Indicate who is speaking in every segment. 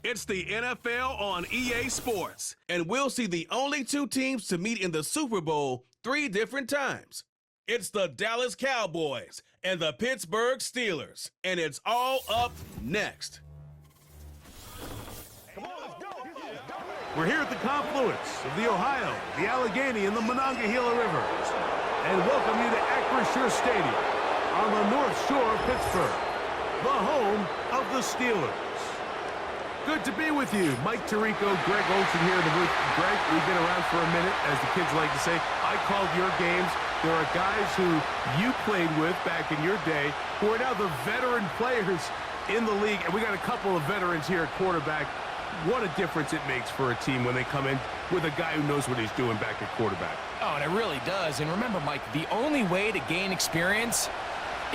Speaker 1: It's the NFL on EA Sports, and we'll see the only two teams to meet in the Super Bowl 3 different times. It's the Dallas Cowboys and the Pittsburgh Steelers, and it's all up next.
Speaker 2: We're here at the confluence of the Ohio, the Allegheny, and the Monongahela Rivers, and welcome you to Acrisure Stadium on the North Shore of Pittsburgh, the home of the Steelers. Good to be with you. Mike Tirico, Greg Olsen here in the booth. Greg, we've been around for a minute, as the kids like to say. I called your games. There are guys who you played with back in your day who are now the veteran players in the league, and we got a couple of veterans here at quarterback. What a difference it makes for a team when they come in with a guy who knows what he's doing back at quarterback.
Speaker 3: Oh, and it really does. And remember, Mike, the only way to gain experience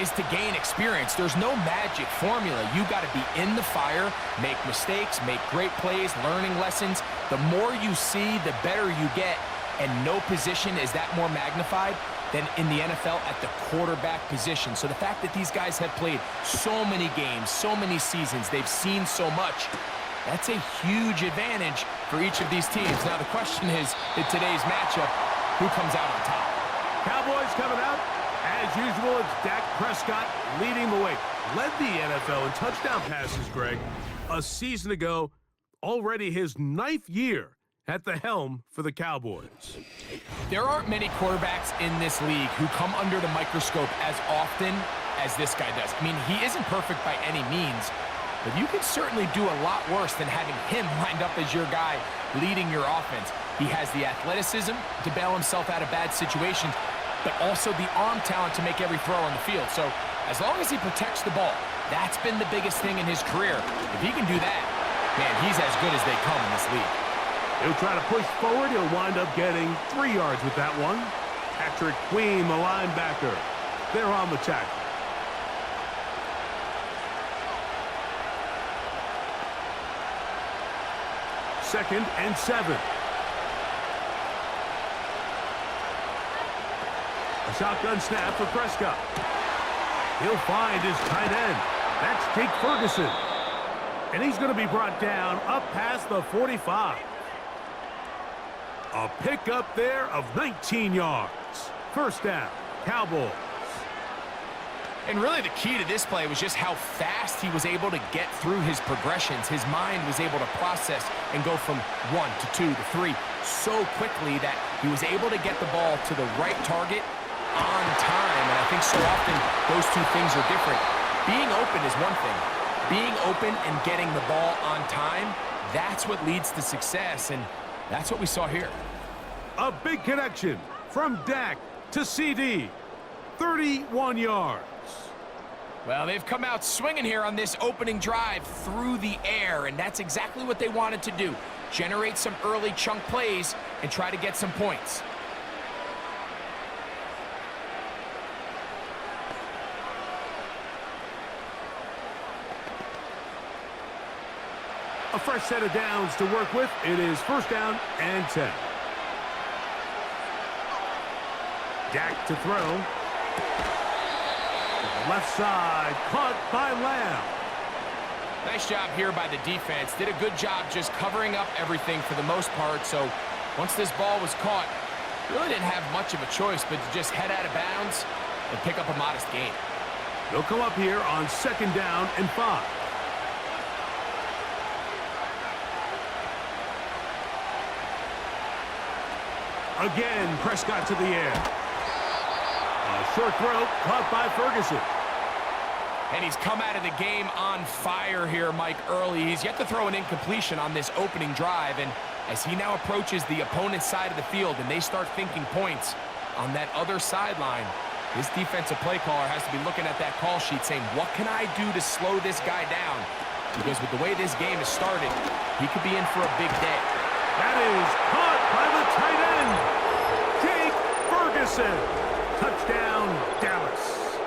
Speaker 3: is to gain experience. There's no magic formula. You got to be in the fire, make mistakes, make great plays, learning lessons. The more you see, the better you get, and no position is that more magnified than in the NFL at the quarterback position. So the fact that these guys have played so many games, so many seasons, they've seen so much, that's a huge advantage for each of these teams. Now the question is, in today's matchup, who comes out on top?
Speaker 2: Cowboys coming out. As usual, it's Dak Prescott leading the way. Led the NFL in touchdown passes, Greg, a season ago. Already his 9th year at the helm for the Cowboys.
Speaker 3: There aren't many quarterbacks in this league who come under the microscope as often as this guy does. I mean, he isn't perfect by any means, but you can certainly do a lot worse than having him lined up as your guy leading your offense. He has the athleticism to bail himself out of bad situations, but also the arm talent to make every throw on the field. So as long as he protects the ball, that's been the biggest thing in his career. If he can do that, man, he's as good as they come in this league.
Speaker 2: He'll try to push forward. He'll wind up getting 3 yards with that one. Patrick Queen, the linebacker, they're on the tackle. Second and 7. A shotgun snap for Prescott. He'll find his tight end. That's Jake Ferguson. And he's going to be brought down up past the 45. A pickup there of 19 yards. First down, Cowboys.
Speaker 3: And really the key to this play was just how fast he was able to get through his progressions. His mind was able to process and go from 1 to 2 to 3 so quickly that he was able to get the ball to the right target on time. And I think so often those two things are different. Being open is one thing. Being open and getting the ball on time, that's what leads to success, and that's what we saw here.
Speaker 2: A big connection from Dak to CD. 31 yards.
Speaker 3: Well, they've come out swinging here on this opening drive through the air, and that's exactly what they wanted to do. Generate some early chunk plays and try to get some points.
Speaker 2: A fresh set of downs to work with. It is first down and 10. Dak to throw. Left side, caught by Lamb.
Speaker 3: Nice job here by the defense. Did a good job just covering up everything for the most part. So once this ball was caught, really didn't have much of a choice but to just head out of bounds and pick up a modest gain.
Speaker 2: They'll come up here on second down and 5. Again, Prescott to the air. A short throw caught by Ferguson.
Speaker 3: And he's come out of the game on fire here, Mike, early. He's yet to throw an incompletion on this opening drive. And as he now approaches the opponent's side of the field and they start thinking points on that other sideline, this defensive play caller has to be looking at that call sheet saying, what can I do to slow this guy down? Because with the way this game has started, he could be in for a big day.
Speaker 2: That is caught by the tight end, Jake Ferguson. Touchdown, Dallas.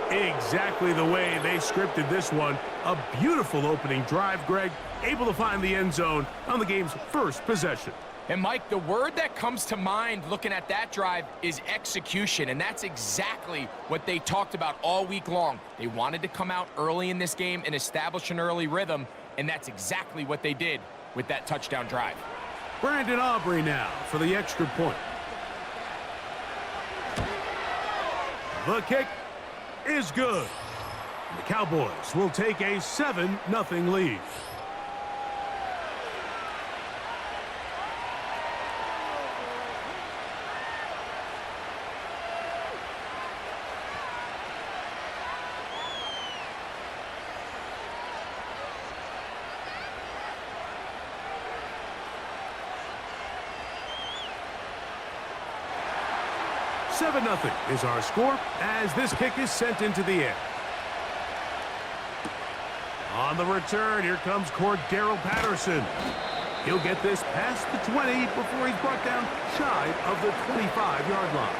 Speaker 2: Exactly the way they scripted this one. A beautiful opening drive, Greg. Able to find the end zone on the game's first possession.
Speaker 3: And, Mike, the word that comes to mind looking at that drive is execution, and that's exactly what they talked about all week long. They wanted to come out early in this game and establish an early rhythm, and that's exactly what they did with that touchdown drive.
Speaker 2: Brandon Aubrey now for the extra point. The kick is good. And the Cowboys will take a 7-0 lead. Nothing is our score as this kick is sent into the air. On the return, here comes Cordero Patterson. He'll get this past the 20 before he's brought down shy of the 25-yard line.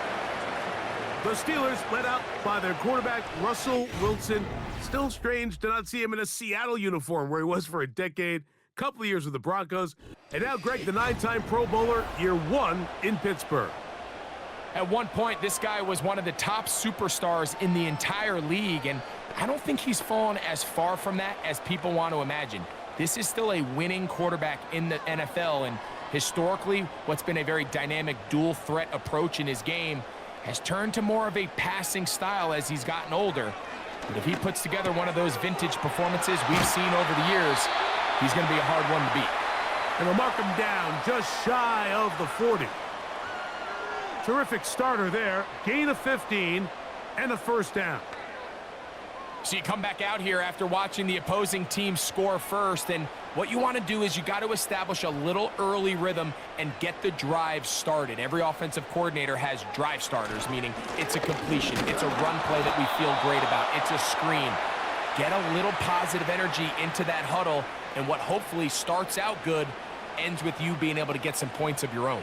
Speaker 2: The Steelers led out by their quarterback, Russell Wilson. Still strange to not see him in a Seattle uniform where he was for a decade, couple of years with the Broncos. And now Greg, the 9-time Pro Bowler, year 1 in Pittsburgh.
Speaker 3: At one point, this guy was one of the top superstars in the entire league, and I don't think he's fallen as far from that as people want to imagine. This is still a winning quarterback in the NFL, and historically, what's been a very dynamic dual-threat approach in his game has turned to more of a passing style as he's gotten older. But if he puts together one of those vintage performances we've seen over the years, he's going to be a hard one to beat.
Speaker 2: And they'll mark him down just shy of the 40. Terrific starter there. Gain of 15 and a first down.
Speaker 3: So you come back out here after watching the opposing team score first, and what you want to do is you got to establish a little early rhythm and get the drive started. Every offensive coordinator has drive starters, meaning it's a completion, it's a run play that we feel great about, it's a screen. Get a little positive energy into that huddle, and what hopefully starts out good ends with you being able to get some points of your own.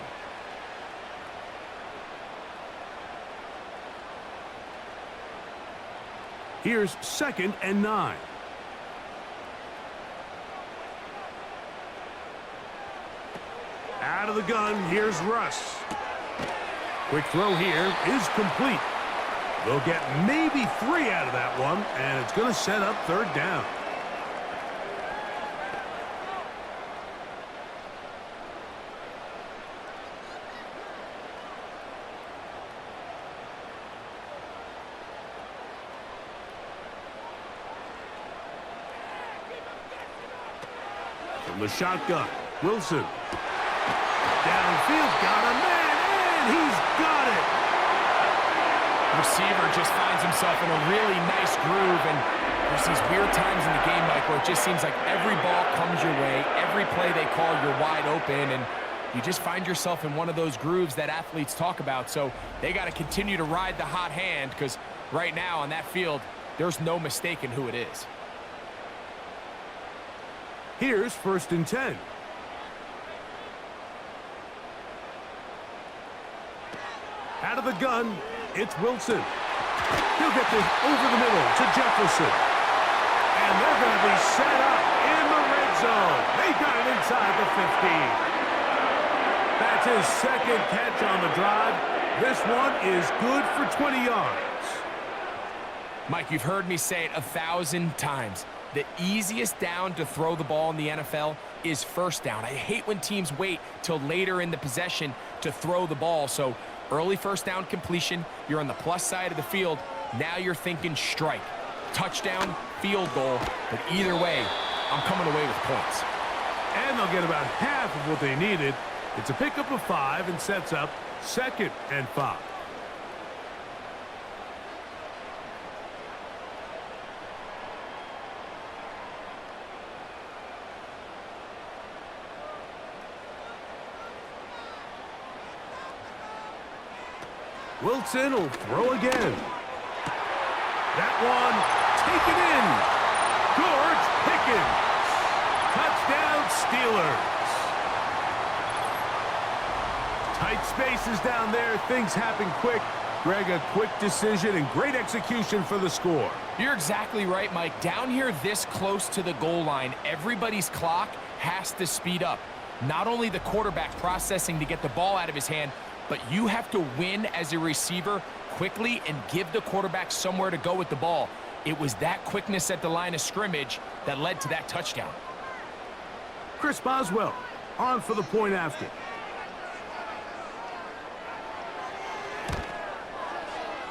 Speaker 2: Here's 2nd and 9. Out of the gun, here's Russ. Quick throw here is complete. They'll get maybe 3 out of that one, and it's going to set up 3rd down. From the shotgun, Wilson. Downfield, got a man, and he's got it.
Speaker 3: Receiver just finds himself in a really nice groove, and there's these weird times in the game, Mike, where it just seems like every ball comes your way, every play they call, you're wide open, and you just find yourself in one of those grooves that athletes talk about. So they got to continue to ride the hot hand, because right now on that field, there's no mistaking who it is.
Speaker 2: Here's 1st and 10. Out of the gun, it's Wilson. He'll get this over the middle to Jefferson. And they're going to be set up in the red zone. They got it inside the 15. That's his 2nd catch on the drive. This one is good for 20 yards.
Speaker 3: Mike, you've heard me say it 1,000 times. The easiest down to throw the ball in the NFL is 1st down. I hate when teams wait till later in the possession to throw the ball. So early 1st down completion, you're on the plus side of the field. Now you're thinking strike, touchdown, field goal. But either way, I'm coming away with points.
Speaker 2: And they'll get about half of what they needed. It's a pickup of 5 and sets up 2nd and 5. Wilson will throw again. That one taken in. George Pickens. Touchdown Steelers. Tight spaces down there. Things happen quick. Greg, a quick decision and great execution for the score.
Speaker 3: You're exactly right, Mike. Down here this close to the goal line, everybody's clock has to speed up. Not only the quarterback processing to get the ball out of his hand, but you have to win as a receiver quickly and give the quarterback somewhere to go with the ball. It was that quickness at the line of scrimmage that led to that touchdown.
Speaker 2: Chris Boswell on for the point after.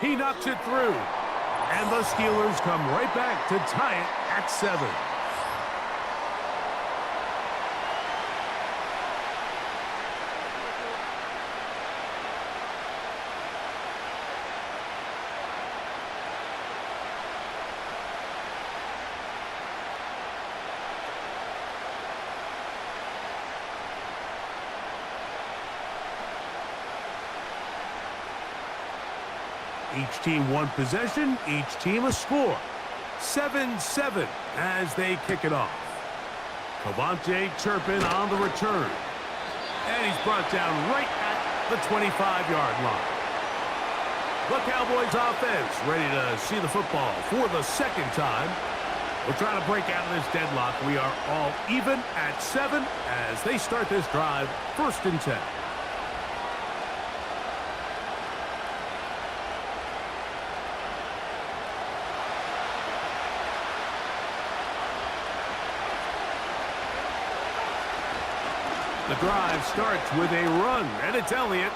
Speaker 2: He knocks it through. And the Steelers come right back to tie it at 7. Each team one possession, each team a score. 7-7 as they kick it off. Cavante Turpin on the return. And he's brought down right at the 25-yard line. The Cowboys offense ready to see the football for the second time. We're trying to break out of this deadlock. We are all even at 7 as they start this drive, 1st and 10. The drive starts with a run, and it's Elliott.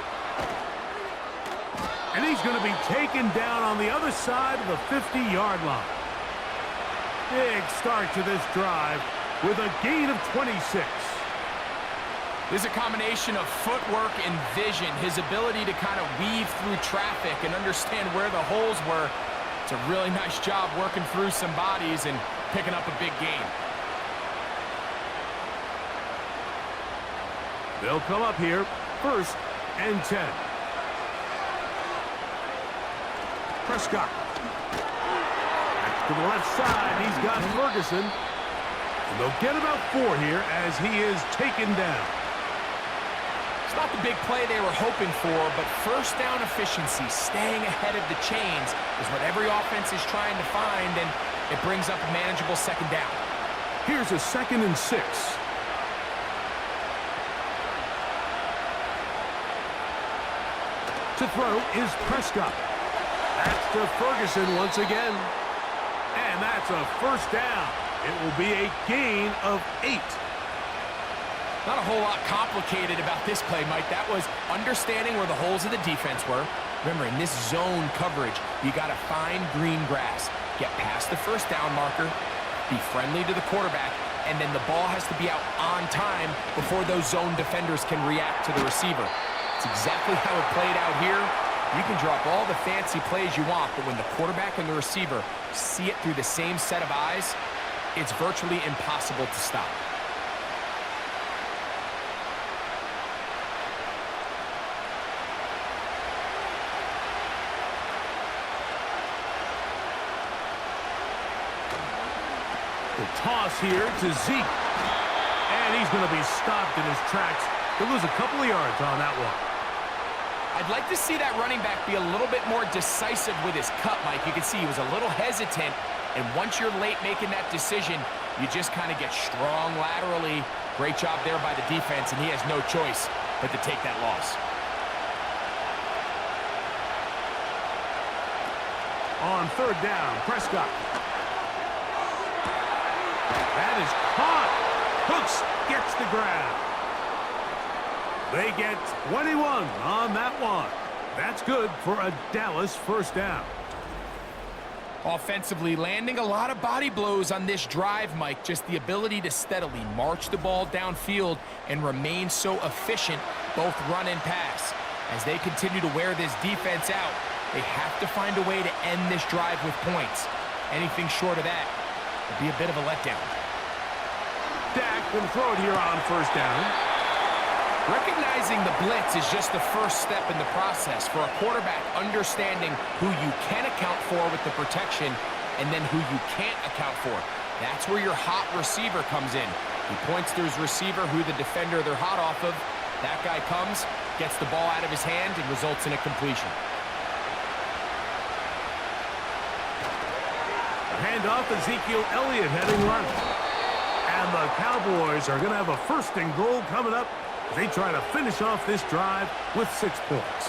Speaker 2: And he's going to be taken down on the other side of the 50-yard line. Big start to this drive with a gain of 26.
Speaker 3: There's a combination of footwork and vision, his ability to kind of weave through traffic and understand where the holes were. It's a really nice job working through some bodies and picking up a big gain.
Speaker 2: They'll come up here, 1st and 10. Prescott. Back to the left side, he's got Ferguson. And they'll get about 4 here as he is taken down.
Speaker 3: It's not the big play they were hoping for, but first down efficiency, staying ahead of the chains, is what every offense is trying to find, and it brings up a manageable 2nd down.
Speaker 2: Here's a 2nd and 6. To throw is Prescott. That's to Ferguson once again. And that's a 1st down. It will be a gain of 8.
Speaker 3: Not a whole lot complicated about this play, Mike. That was understanding where the holes of the defense were. Remember, in this zone coverage, you got to find green grass. Get past the 1st down marker, be friendly to the quarterback, and then the ball has to be out on time before those zone defenders can react to the receiver. It's exactly how it played out here. You can drop all the fancy plays you want, but when the quarterback and the receiver see it through the same set of eyes, it's virtually impossible to stop.
Speaker 2: The toss here to Zeke. And he's going to be stopped in his tracks. He'll lose a couple of yards on that one.
Speaker 3: I'd like to see that running back be a little bit more decisive with his cut, Mike. You can see he was a little hesitant, and once you're late making that decision, you just kind of get strong laterally. Great job there by the defense, and he has no choice but to take that loss.
Speaker 2: On 3rd down, Prescott. That is caught. Hooks gets the grab. They get 21 on that one. That's good for a Dallas 1st down.
Speaker 3: Offensively, landing a lot of body blows on this drive, Mike. Just the ability to steadily march the ball downfield and remain so efficient, both run and pass. As they continue to wear this defense out, they have to find a way to end this drive with points. Anything short of that would be a bit of a letdown.
Speaker 2: Dak will throw it here on 1st down.
Speaker 3: Recognizing the blitz is just the first step in the process for a quarterback understanding who you can account for with the protection and then who you can't account for. That's where your hot receiver comes in. He points to his receiver who the defender they're hot off of. That guy comes, gets the ball out of his hand, and results in a completion.
Speaker 2: Handoff, Ezekiel Elliott heading right. And the Cowboys are going to have a 1st and goal coming up. They try to finish off this drive with 6 points.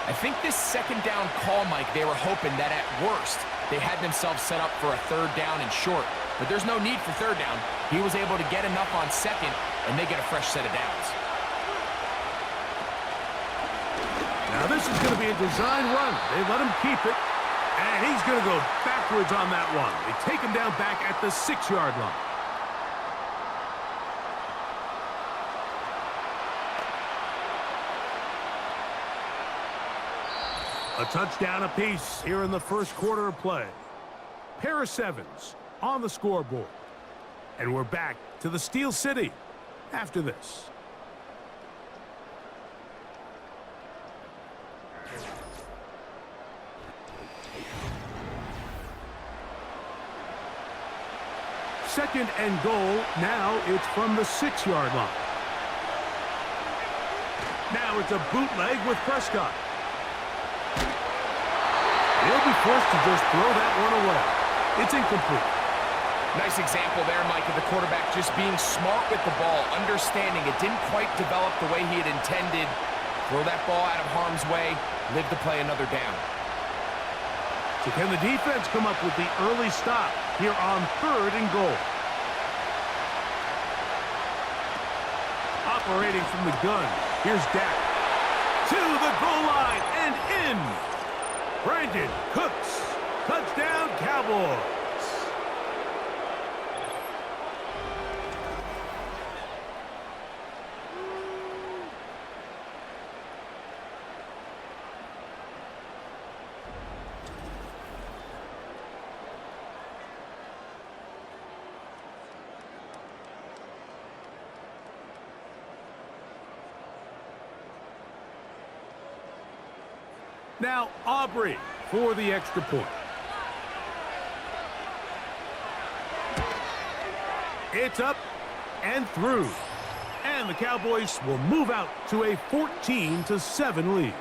Speaker 3: I think this 2nd down call, Mike, they were hoping that at worst, they had themselves set up for a 3rd down and short. but there's no need for third down. He was able to get enough on second, and they get a fresh set of downs.
Speaker 2: Now this is going to be a design run. They let him keep it, and he's going to go backwards on that one. They take him down back at the 6-yard line. A touchdown apiece here in the first quarter of play. Pair of 7s on the scoreboard. And we're back to the Steel City after this. Second and goal. Now it's from the 6-yard line. Now it's a bootleg with Prescott. He'll be forced to just throw that one away. It's incomplete.
Speaker 3: Nice example there, Mike, of the quarterback just being smart with the ball, understanding it didn't quite develop the way he had intended. Throw that ball out of harm's way, live to play another down.
Speaker 2: So can the defense come up with the early stop here on 3rd and goal? Operating from the gun, here's Dak. To the goal line and in. Brandon Cooks, touchdown Cowboys. Now Aubrey for the extra point. It's up and through. And the Cowboys will move out to a 14-7 lead.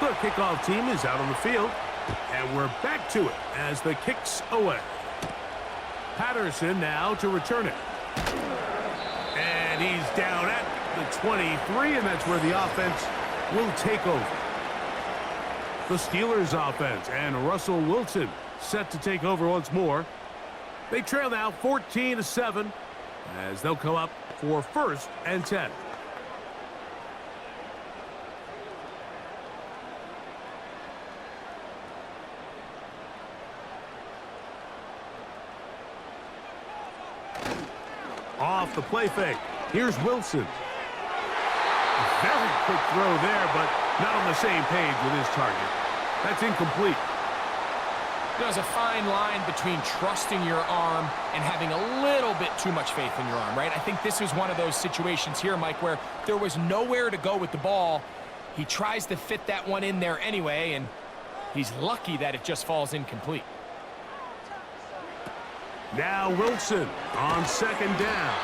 Speaker 2: The kickoff team is out on the field, and we're back to it as the kick's away. Patterson now to return it. And he's down at the 23, and that's where the offense will take over. The Steelers offense and Russell Wilson set to take over once more. They trail now 14-7 as they'll come up for 1st and 10. Off the play fake. Here's Wilson. A very quick throw there, but not on the same page with his target. That's incomplete.
Speaker 3: There's a fine line between trusting your arm and having a little bit too much faith in your arm, right? I think this was one of those situations here, Mike, where there was nowhere to go with the ball. He tries to fit that one in there anyway, and he's lucky that it just falls incomplete.
Speaker 2: Now Wilson on 2nd down.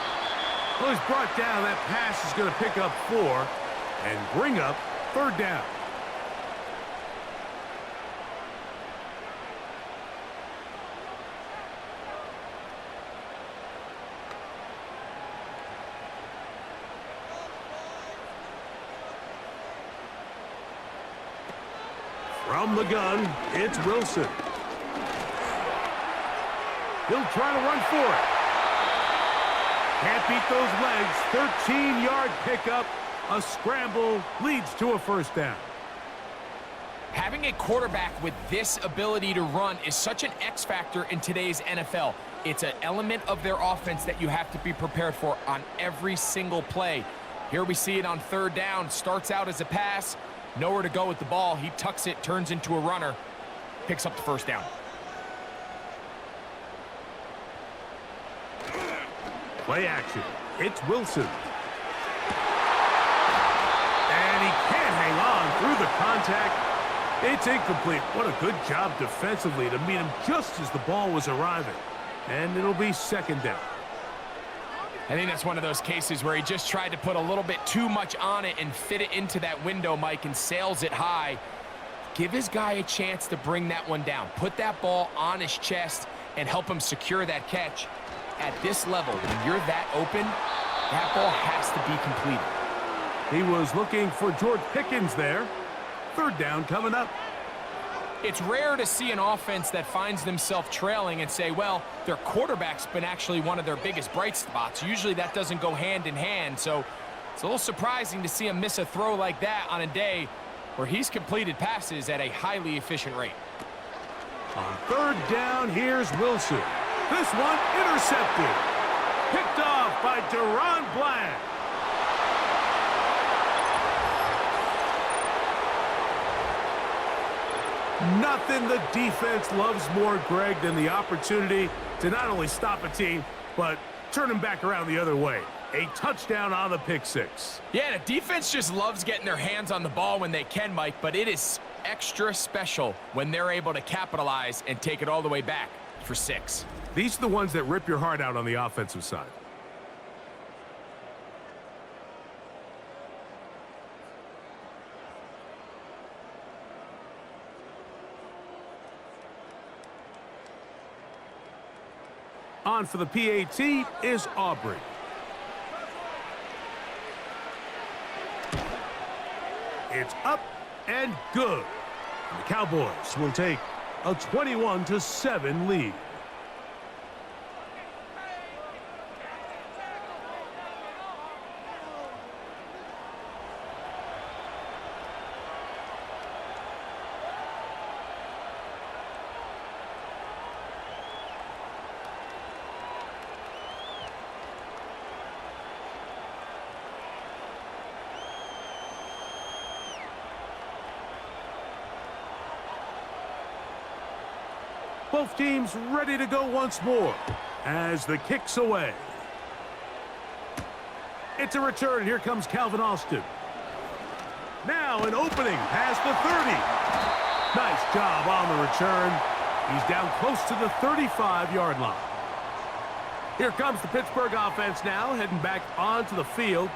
Speaker 2: Well, he's brought down. That pass is going to pick up 4 and bring up 3rd down. From the gun, it's Wilson. He'll try to run for it. Can't beat those legs. 13-yard pickup. A scramble leads to a 1st down.
Speaker 3: Having a quarterback with this ability to run is such an X factor in today's NFL. It's an element of their offense that you have to be prepared for on every single play. Here we see it on 3rd down. Starts out as a pass. Nowhere to go with the ball. He tucks it, turns into a runner. Picks up the 1st down.
Speaker 2: Play action. It's Wilson. And he can't hang on through the contact. It's incomplete. What a good job defensively to meet him just as the ball was arriving. And it'll be 2nd down.
Speaker 3: I think that's one of those cases where he just tried to put a little bit too much on it and fit it into that window, Mike, and sails it high. Give his guy a chance to bring that one down. Put that ball on his chest and help him secure that catch. At this level, when you're that open, that ball has to be completed.
Speaker 2: He was looking for George Pickens there. Third down coming up.
Speaker 3: It's rare to see an offense that finds themselves trailing and say, well, their quarterback's been actually one of their biggest bright spots. Usually that doesn't go hand in hand, so it's a little surprising to see him miss a throw like that on a day where he's completed passes at a highly efficient rate.
Speaker 2: On third down, here's Wilson. This one intercepted. Picked off by Deron Bland. Nothing the defense loves more, Greg, than the opportunity to not only stop a team, but turn them back around the other way. A touchdown on the pick six.
Speaker 3: Yeah, the defense just loves getting their hands on the ball when they can, Mike, but it is extra special when they're able to capitalize and take it all the way back for 6.
Speaker 2: These are the ones that rip your heart out on the offensive side. On for the PAT is Aubrey. It's up and good. And the Cowboys will take a 21-7 lead. Both teams ready to go once more as the kick's away. It's a return. Here comes Calvin Austin. Now an opening past the 30. Nice job on the return. He's down close to the 35-yard line. Here comes the Pittsburgh offense now, heading back onto the field.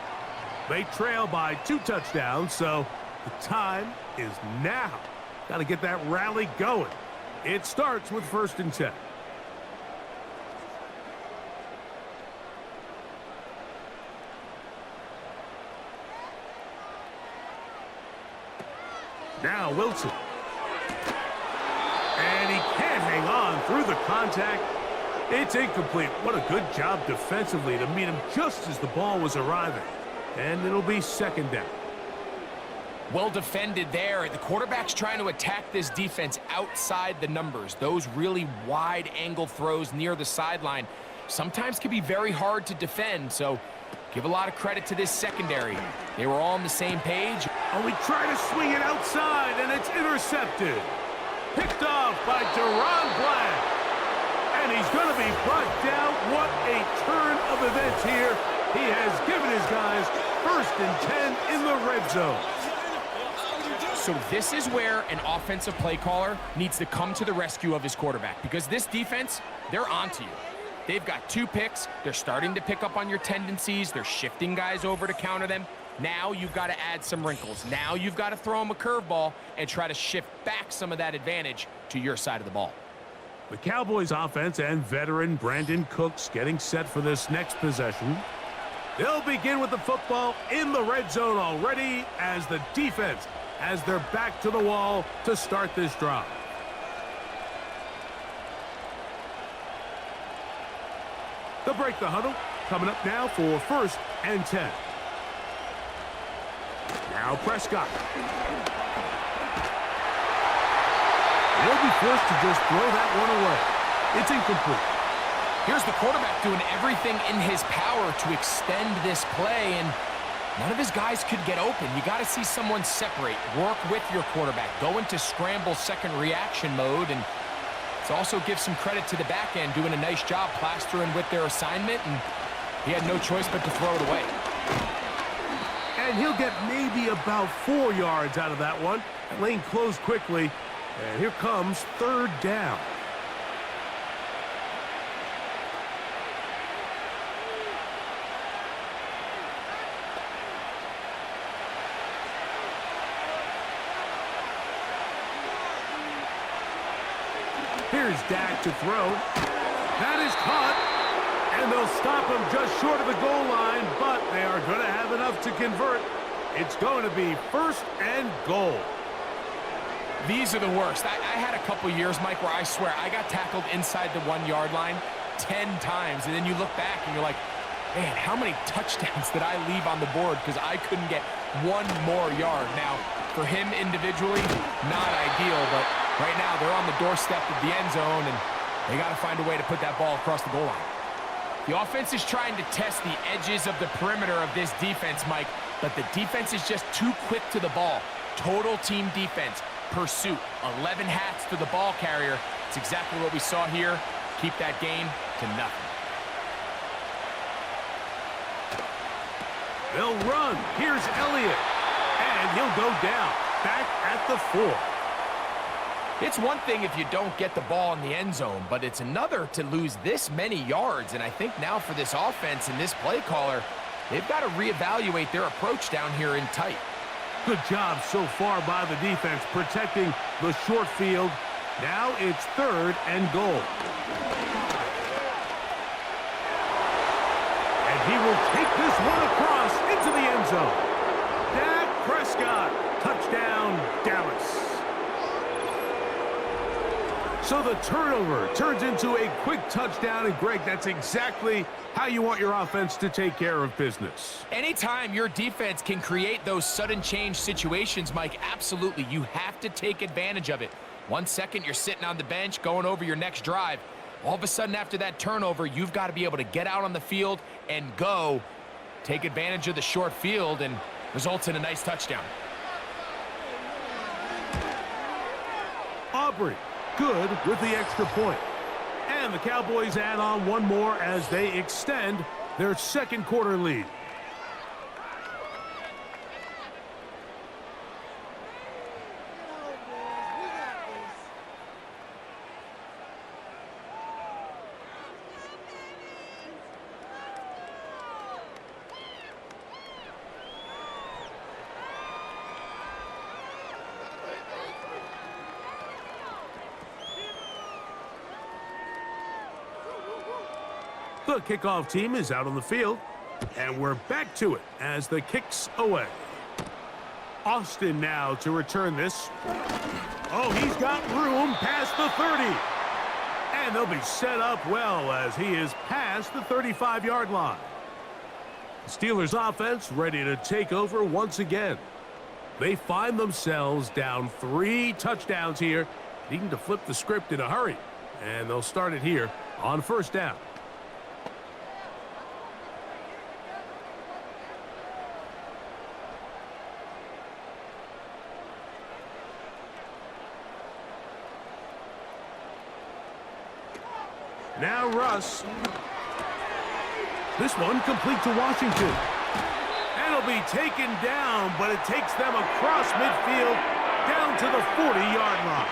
Speaker 2: They trail by 2 touchdowns, so the time is now. Got to get that rally going. It starts with 1st and 10. Now Wilson. And he can't hang on through the contact. It's incomplete. What a good job defensively to meet him just as the ball was arriving. And it'll be 2nd down.
Speaker 3: Well defended there. The quarterback's trying to attack this defense outside the numbers. Those really wide angle throws near the sideline sometimes can be very hard to defend, so give a lot of credit to this secondary. They were all on the same page.
Speaker 2: Oh, he tried to swing it outside, and it's intercepted. Picked off by Deron Bland. And he's going to be brought down. What a turn of events here. He has given his guys 1st and 10 in the red zone.
Speaker 3: So this is where an offensive play caller needs to come to the rescue of his quarterback, because this defense, they're onto you. They've got 2 picks. They're starting to pick up on your tendencies. They're shifting guys over to counter them. Now you've got to add some wrinkles. Now you've got to throw them a curveball and try to shift back some of that advantage to your side of the ball.
Speaker 2: The Cowboys offense and veteran Brandon Cooks getting set for this next possession. They'll begin with the football in the red zone already as the defense has their back to the wall to start this drive. They'll break the huddle. Coming up now for 1st and 10. Now Prescott. They'll be forced to just throw that one away. It's incomplete.
Speaker 3: Here's the quarterback doing everything in his power to extend this play, and none of his guys could get open. You got to see someone separate, work with your quarterback, go into scramble second reaction mode, and it's also give some credit to the back end doing a nice job plastering with their assignment, and he had no choice but to throw it away.
Speaker 2: And he'll get maybe about 4 yards out of that one. Lane closed quickly, and here comes 3rd down. Here's Dak to throw. That is caught. And they'll stop him just short of the goal line, but they are going to have enough to convert. It's going to be 1st and goal.
Speaker 3: These are the worst. I had a couple years, Mike, where I swear I got tackled inside the 1-yard line 10 times, and then you look back and you're like, man, how many touchdowns did I leave on the board because I couldn't get one more yard? Now, for him individually, not ideal, but right now they're on the doorstep of the end zone, and they got to find a way to put that ball across the goal line. The offense is trying to test the edges of the perimeter of this defense, Mike, but the defense is just too quick to the ball. Total team defense, pursuit, 11 hats to the ball carrier. It's exactly what we saw here. Keep that game to nothing.
Speaker 2: They'll run. Here's Elliott. And he'll go down. Back at the 4.
Speaker 3: It's one thing if you don't get the ball in the end zone, but it's another to lose this many yards. And I think now for this offense and this play caller, they've got to reevaluate their approach down here in tight.
Speaker 2: Good job so far by the defense protecting the short field. Now it's 3rd and goal. And he will take this one across into the end zone. Dak Prescott, touchdown, Dallas. So the turnover turns into a quick touchdown, and Greg, that's exactly how you want your offense to take care of business.
Speaker 3: Anytime your defense can create those sudden change situations, Mike, absolutely, you have to take advantage of it. 1 second, you're sitting on the bench going over your next drive. All of a sudden, after that turnover, you've got to be able to get out on the field and go. Take advantage of the short field, and results in a nice touchdown.
Speaker 2: Aubrey, good with the extra point. And the Cowboys add on one more as they extend their 2nd quarter lead. The kickoff team is out on the field, and we're back to it as the kick's away. Austin now to return this. Oh, he's got room past the 30. And they'll be set up well as he is past the 35-yard line. The Steelers offense ready to take over once again. They find themselves down 3 touchdowns here, needing to flip the script in a hurry. And they'll start it here on 1st down. Now Russ. This one complete to Washington. And it'll be taken down, but it takes them across midfield down to the 40-yard line.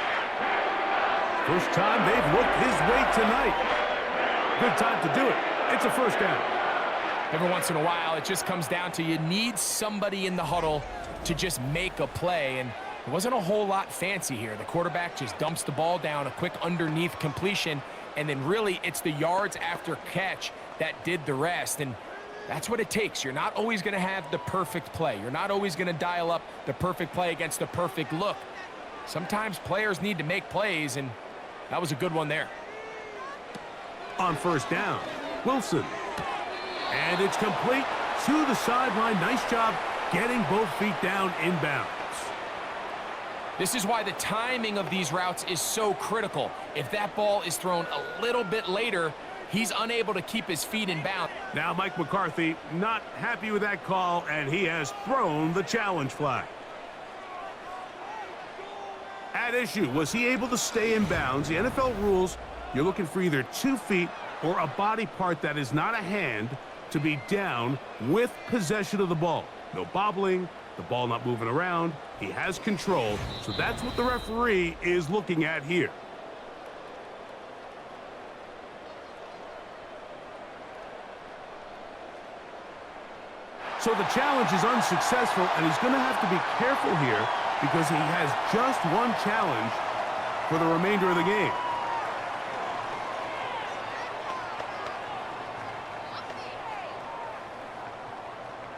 Speaker 2: First time they've looked his way tonight. Good time to do it. It's a 1st down.
Speaker 3: Every once in a while, it just comes down to you need somebody in the huddle to just make a play, and it wasn't a whole lot fancy here. The quarterback just dumps the ball down, a quick underneath completion, and then really it's the yards after catch that did the rest, and that's what it takes. You're not always going to have the perfect play. You're not always going to dial up the perfect play against the perfect look. Sometimes players need to make plays, and that was a good one there.
Speaker 2: On 1st down, Wilson. And it's complete to the sideline. Nice job getting both feet down inbounds.
Speaker 3: This is why the timing of these routes is so critical. If that ball is thrown a little bit later, he's unable to keep his feet in bounds.
Speaker 2: Now Mike McCarthy not happy with that call, and he has thrown the challenge flag. At issue, was he able to stay in bounds? The NFL rules, you're looking for either 2 feet or a body part that is not a hand to be down with possession of the ball. No bobbling, the ball not moving around. He has control, so that's what the referee is looking at here. So the challenge is unsuccessful, and he's going to have to be careful here because he has just one challenge for the remainder of the game.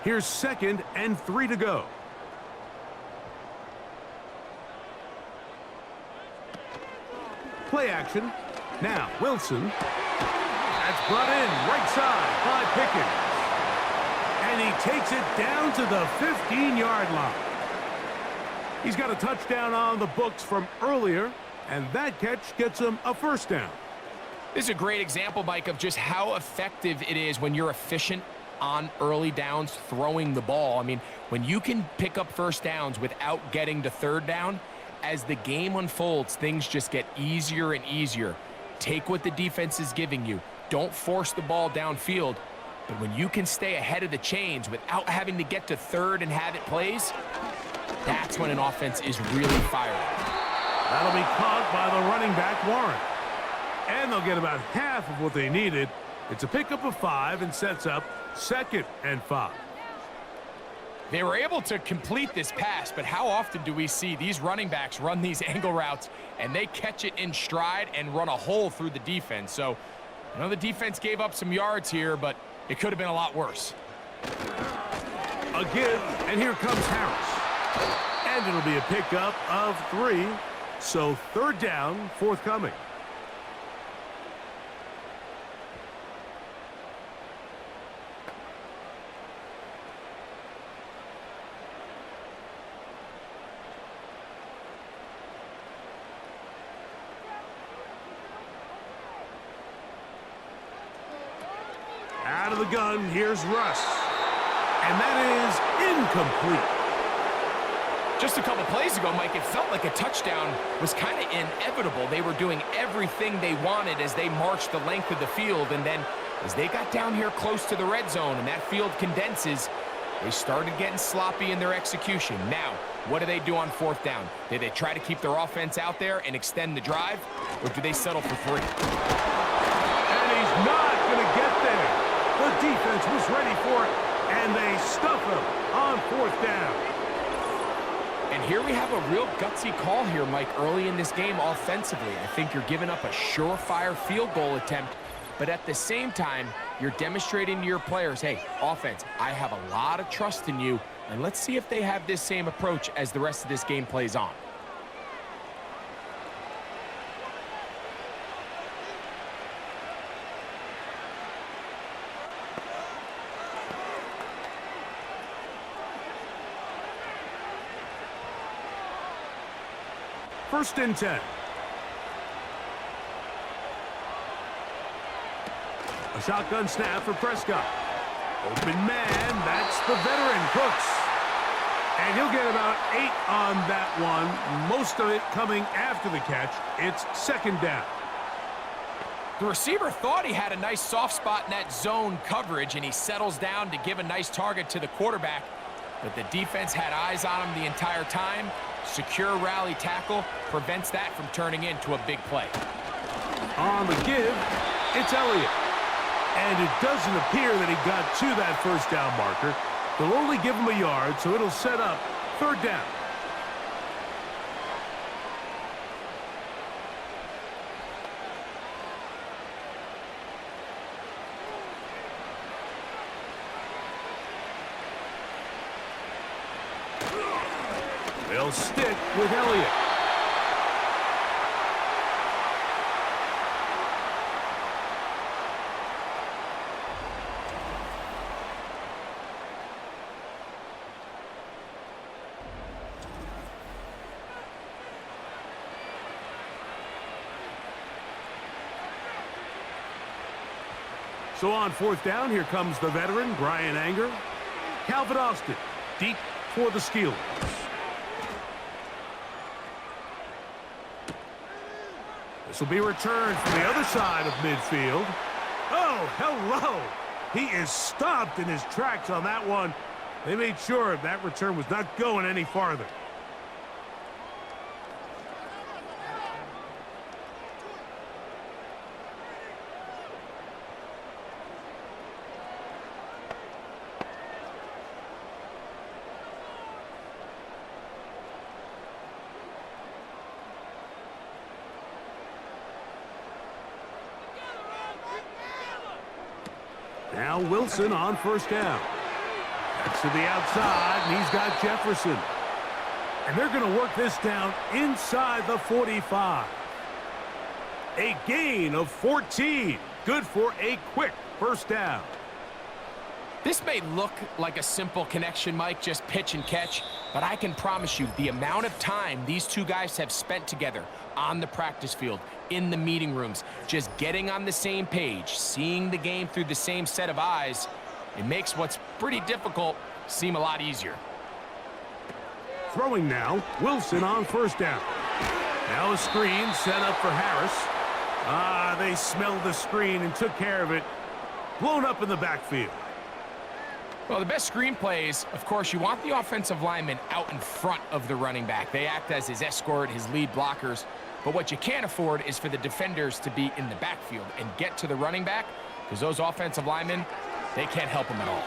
Speaker 2: Here's 2nd and 3 to go. Play action. Now, Wilson. That's brought in right side by Pickens. And he takes it down to the 15-yard line. He's got a touchdown on the books from earlier, and that catch gets him a first down.
Speaker 3: This is a great example, Mike, of just how effective it is when you're efficient on early downs throwing the ball. I mean, when you can pick up first downs without getting to third down, as the game unfolds, things just get easier and easier. Take what the defense is giving you. Don't force the ball downfield. But when you can stay ahead of the chains without having to get to third and have it plays, that's when an offense is really firing.
Speaker 2: That'll be caught by the running back, Warren. And they'll get about half of what they needed. It's a pickup of 5 and sets up 2nd and 5.
Speaker 3: They were able to complete this pass, but how often do we see these running backs run these angle routes and they catch it in stride and run a hole through the defense? So, I know the defense gave up some yards here, but it could have been a lot worse.
Speaker 2: A give, and here comes Harris. And it'll be a pickup of 3, so 3rd down forthcoming. Out of the gun, here's Russ. And that is incomplete.
Speaker 3: Just a couple plays ago, Mike, it felt like a touchdown was kind of inevitable. They were doing everything they wanted as they marched the length of the field, and then as they got down here close to the red zone and that field condenses, they started getting sloppy in their execution. Now, what do they do on 4th down? Do they try to keep their offense out there and extend the drive, or do they settle for 3?
Speaker 2: And he's not going to get there. The defense was ready for it, and they stuff him on 4th down.
Speaker 3: And here we have a real gutsy call here, Mike, early in this game offensively. I think you're giving up a surefire field goal attempt, but at the same time, you're demonstrating to your players, hey, offense, I have a lot of trust in you, and let's see if they have this same approach as the rest of this game plays on.
Speaker 2: First and 10. A shotgun snap for Prescott. Open man, that's the veteran, Cooks. And he'll get about 8 on that one, most of it coming after the catch. It's 2nd down.
Speaker 3: The receiver thought he had a nice soft spot in that zone coverage, and he settles down to give a nice target to the quarterback. But the defense had eyes on him the entire time. Secure rally tackle prevents that from turning into a big play.
Speaker 2: On the give, it's Elliott. And it doesn't appear that he got to that first down marker. They'll only give him a yard, so it'll set up 3rd down. They'll stick with Elliott. So on 4th down, here comes the veteran, Brian Anger. Calvin Austin, deep for the Steelers. This will be returned from the other side of midfield. Oh, hello. He is stopped in his tracks on that one. They made sure that return was not going any farther. Now Wilson on 1st down. That's to the outside, and he's got Jefferson. And they're going to work this down inside the 45. A gain of 14. Good for a quick first down.
Speaker 3: This may look like a simple connection, Mike, just pitch and catch, but I can promise you the amount of time these two guys have spent together on the practice field, in the meeting rooms, just getting on the same page, seeing the game through the same set of eyes, it makes what's pretty difficult seem a lot easier.
Speaker 2: Throwing now, Wilson on first down. Now a screen set up for Harris. They smelled the screen and took care of it. Blown up in the backfield.
Speaker 3: Well, the best screen plays, of course, you want the offensive lineman out in front of the running back. They act as his escort, his lead blockers. But what you can't afford is for the defenders to be in the backfield and get to the running back, because those offensive linemen, they can't help him at all.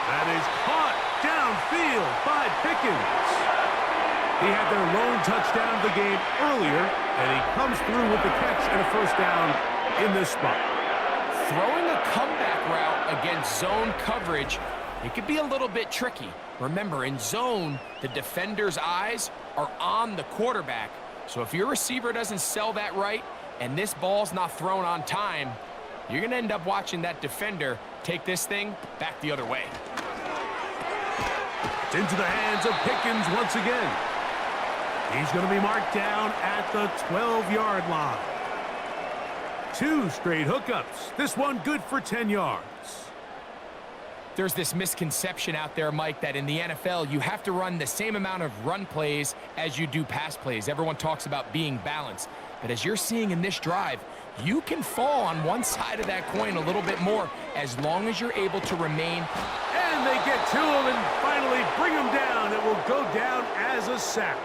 Speaker 2: That is caught downfield by Pickens. He had their lone touchdown of the game earlier, and he comes through with the catch and a first down in this spot.
Speaker 3: Throwing a comeback route against zone coverage, it could be a little bit tricky. Remember, in zone, the defender's eyes are on the quarterback. So if your receiver doesn't sell that right and this ball's not thrown on time, you're going to end up watching that defender take this thing back the other way.
Speaker 2: It's into the hands of Pickens once again. He's going to be marked down at the 12-yard line. 2 straight hookups. This one good for 10 yards.
Speaker 3: There's this misconception out there, Mike, that in the NFL, you have to run the same amount of run plays as you do pass plays. Everyone talks about being balanced. But as you're seeing in this drive, you can fall on one side of that coin a little bit more as long as you're able to remain.
Speaker 2: And they get to him and finally bring him down. It will go down as a sack.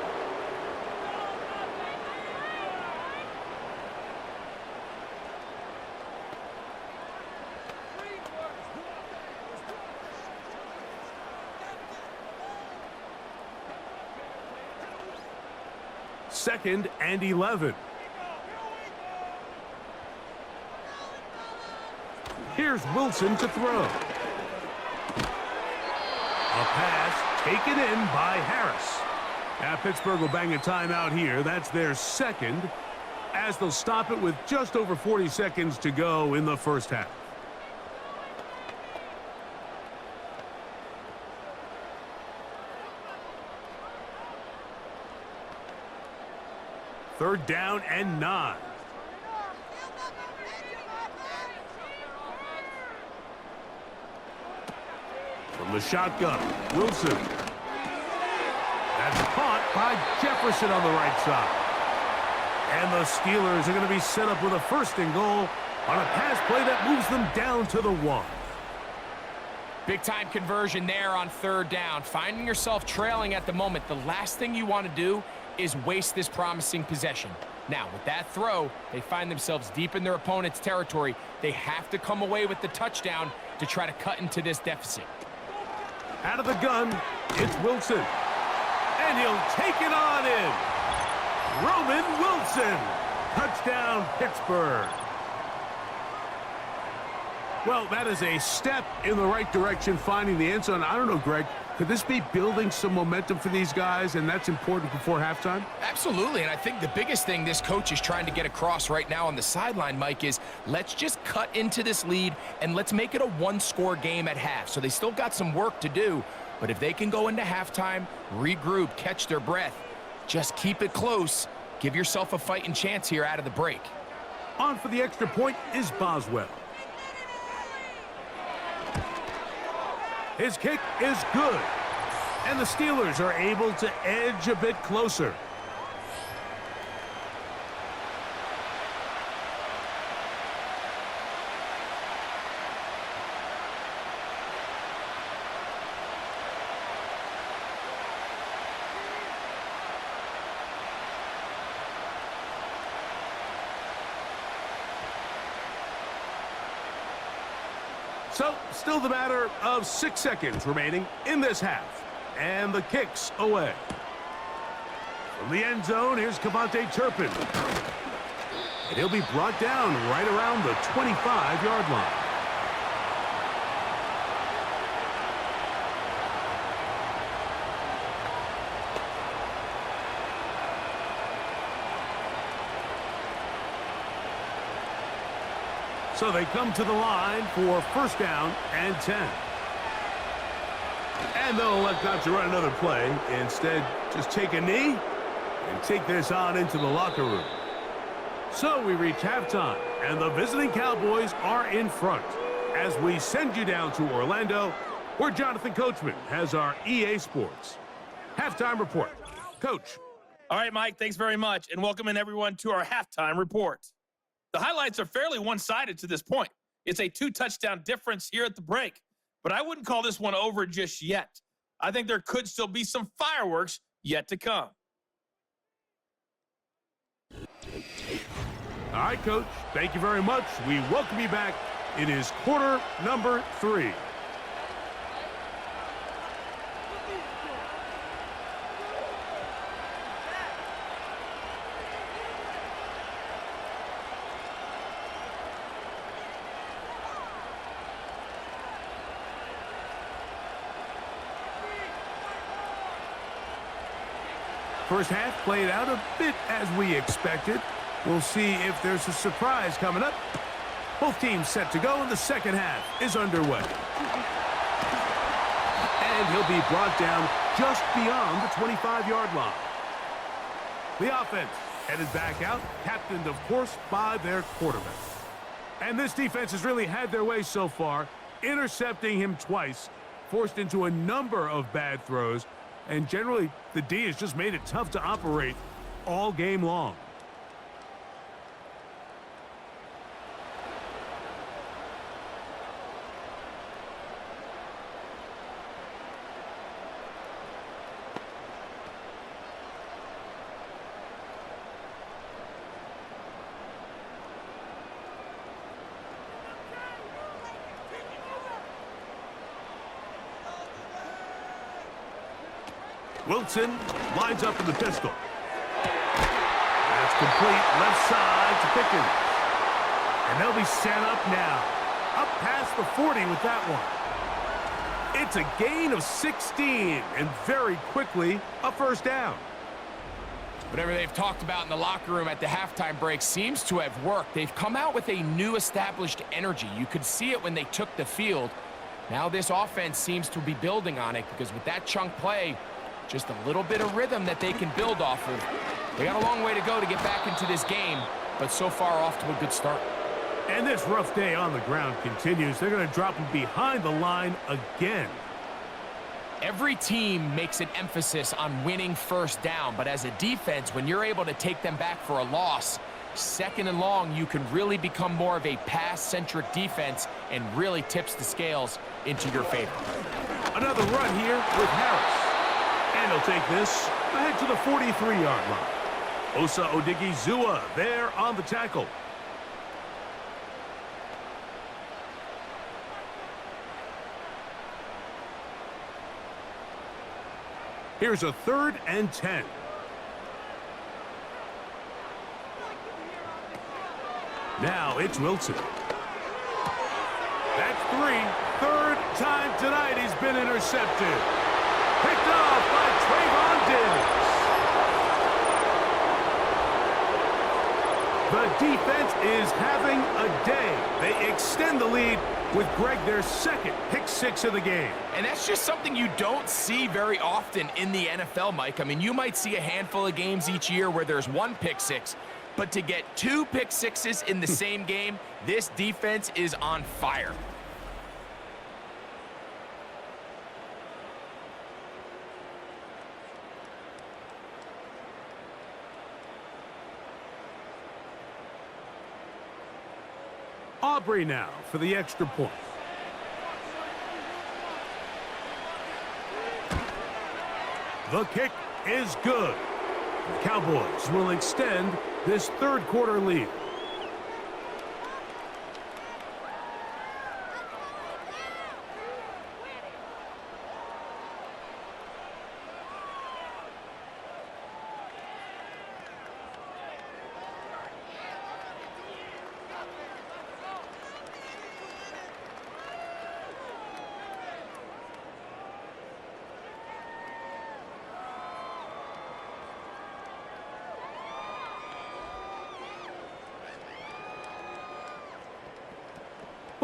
Speaker 2: Second and 11. Here's Wilson to throw. A pass taken in by Harris. Now Pittsburgh will bang a timeout here. That's their second, as they'll stop it with just over 40 seconds to go in the first half. Third down and 9. From the shotgun, Wilson. That's caught by Jefferson on the right side. And the Steelers are going to be set up with a first and goal on a pass play that moves them down to the 1.
Speaker 3: Big-time conversion there on third down. Finding yourself trailing at the moment, the last thing you want to do is waste this promising possession. Now, with that throw, they find themselves deep in their opponent's territory. They have to come away with the touchdown to try to cut into this deficit.
Speaker 2: Out of the gun, it's Wilson. And he'll take it on in. Roman Wilson. Touchdown, Pittsburgh. Well, that is a step in the right direction, finding the end zone. I don't know, Greg, could this be building some momentum for these guys, and that's important before halftime?
Speaker 3: Absolutely, and I think the biggest thing this coach is trying to get across right now on the sideline, Mike, is let's just cut into this lead, and let's make it a one-score game at half. So they still got some work to do, but if they can go into halftime, regroup, catch their breath, just keep it close, give yourself a fighting chance here out of the break.
Speaker 2: On for the extra point is Boswell. His kick is good. And the Steelers are able to edge a bit closer. So, still the matter of 6 seconds remaining in this half. And the kick's away. From the end zone, here's Cavante Turpin. And he'll be brought down right around the 25-yard line. So they come to the line for first down and 10. And they'll elect not to run another play. Instead, just take a knee and take this on into the locker room. So we reach halftime, and the visiting Cowboys are in front. As we send you down to Orlando, where Jonathan Coachman has our EA Sports halftime report. Coach.
Speaker 4: All right, Mike, thanks very much, and welcome in everyone to our halftime report. The highlights are fairly one-sided to this point. It's a 2-touchdown difference here at the break, but I wouldn't call this one over just yet. I think there could still be some fireworks yet to come.
Speaker 2: All right, Coach, thank you very much. We welcome you back. It is quarter number 3. First half played out a bit as we expected. We'll see if there's a surprise coming up. Both teams set to go, and the second half is underway. And he'll be brought down just beyond the 25-yard line. The offense headed back out, captained, of course, by their quarterback. And this defense has really had their way so far, intercepting him twice, forced into a number of bad throws, and generally, the D has just made it tough to operate all game long. Wilson lines up in the pistol. That's complete left side to Pickens. And they'll be set up now. Up past the 40 with that one. It's a gain of 16, and very quickly, a first down.
Speaker 3: Whatever they've talked about in the locker room at the halftime break seems to have worked. They've come out with a new established energy. You could see it when they took the field. Now this offense seems to be building on it, because with that chunk play, just a little bit of rhythm that they can build off of. They got a long way to go to get back into this game, but so far off to a good start.
Speaker 2: And this rough day on the ground continues. They're going to drop him behind the line again.
Speaker 3: Every team makes an emphasis on winning first down, but as a defense, when you're able to take them back for a loss, second and long, you can really become more of a pass-centric defense and really tips the scales into your favor.
Speaker 2: Another run here with Harris. And he'll take this ahead to the 43-yard line. Osa Odigizua there on the tackle. Here's a 3rd and 10. Now it's Wilson. That's 3. 3rd time tonight he's been intercepted. Picked off by Trayvon Diggs. The defense is having a day. They extend the lead with Greg, their second pick 6 of the game.
Speaker 3: And that's just something you don't see very often in the NFL, Mike. I mean, you might see a handful of games each year where there's 1 pick 6, but to get 2 pick 6s in the same game, this defense is on fire.
Speaker 2: Aubrey now for the extra point. The kick is good. The Cowboys will extend this 3rd quarter lead.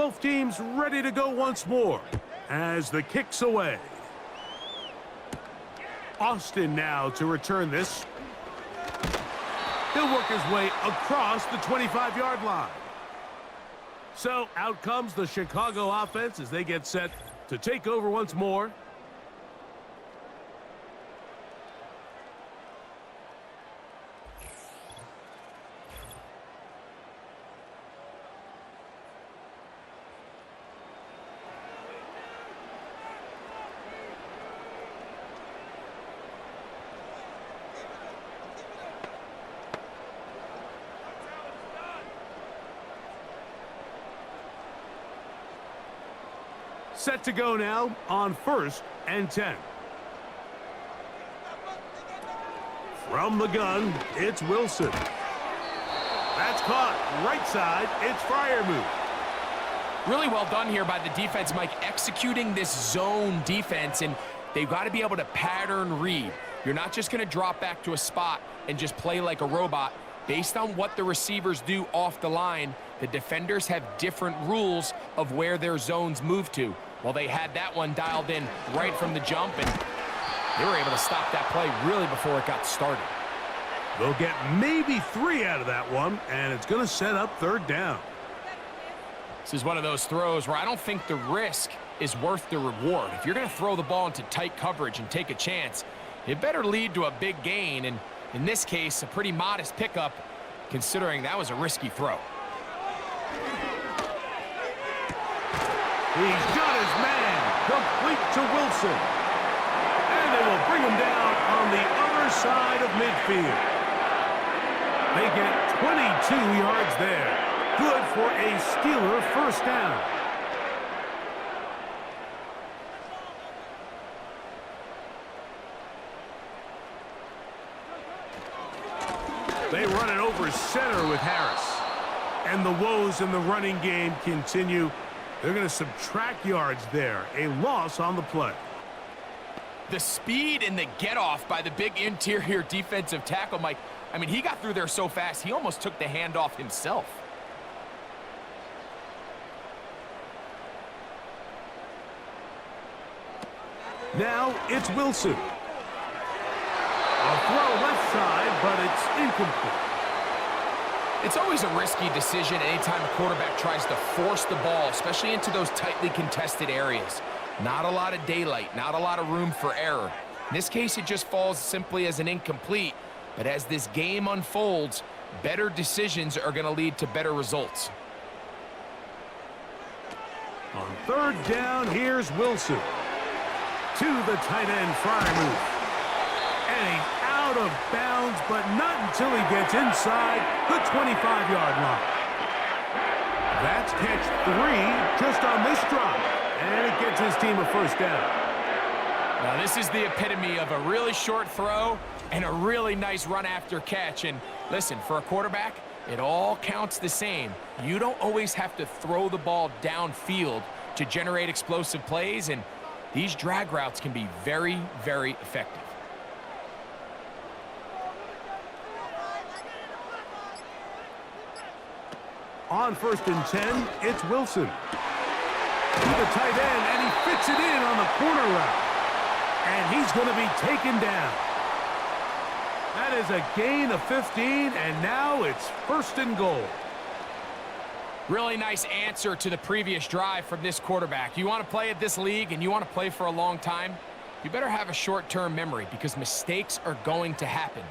Speaker 2: Both teams ready to go once more as the kick's away. Austin now to return this. He'll work his way across the 25-yard line. So out comes the Chicago offense as they get set to take over once more. Set to go now on 1st and 10. From the gun, it's Wilson. That's caught. Right side, it's Freiermuth.
Speaker 3: Really well done here by the defense, Mike, executing this zone defense, and they've got to be able to pattern read. You're not just going to drop back to a spot and just play like a robot. Based on what the receivers do off the line, the defenders have different rules of where their zones move to. Well, they had that one dialed in right from the jump, and they were able to stop that play really before it got started.
Speaker 2: They'll get maybe 3 out of that one, and it's going to set up 3rd down.
Speaker 3: This is one of those throws where I don't think the risk is worth the reward. If you're going to throw the ball into tight coverage and take a chance, it better lead to a big gain, and in this case, a pretty modest pickup, considering that was a risky throw.
Speaker 2: He's got his man, complete to Wilson. And they will bring him down on the other side of midfield. They get 22 yards there. Good for a Steeler 1st down. They run it over center with Harris. And the woes in the running game continue. They're going to subtract yards there. A loss on the play.
Speaker 3: The speed and the get-off by the big interior defensive tackle, Mike. I mean, he got through there so fast, he almost took the handoff himself.
Speaker 2: Now it's Wilson. A throw left side, but it's incomplete.
Speaker 3: It's always a risky decision anytime a quarterback tries to force the ball, especially into those tightly contested areas. Not a lot of daylight, not a lot of room for error. In this case, it just falls simply as an incomplete. But as this game unfolds, better decisions are going to lead to better results.
Speaker 2: On 3rd down, here's Wilson. To the tight end, Freiermuth. And he's out of bounds, but not until he gets inside the 25-yard line. That's catch 3 just on this drive. And it gets his team a 1st down.
Speaker 3: Now, this is the epitome of a really short throw and a really nice run after catch. And listen, for a quarterback, it all counts the same. You don't always have to throw the ball downfield to generate explosive plays, and these drag routes can be very, very effective.
Speaker 2: On 1st and 10, it's Wilson. To the tight end, and he fits it in on the corner route. And he's going to be taken down. That is a gain of 15, and now it's 1st and goal.
Speaker 3: Really nice answer to the previous drive from this quarterback. You want to play at this league and you want to play for a long time, you better have a short-term memory because mistakes are going to happen.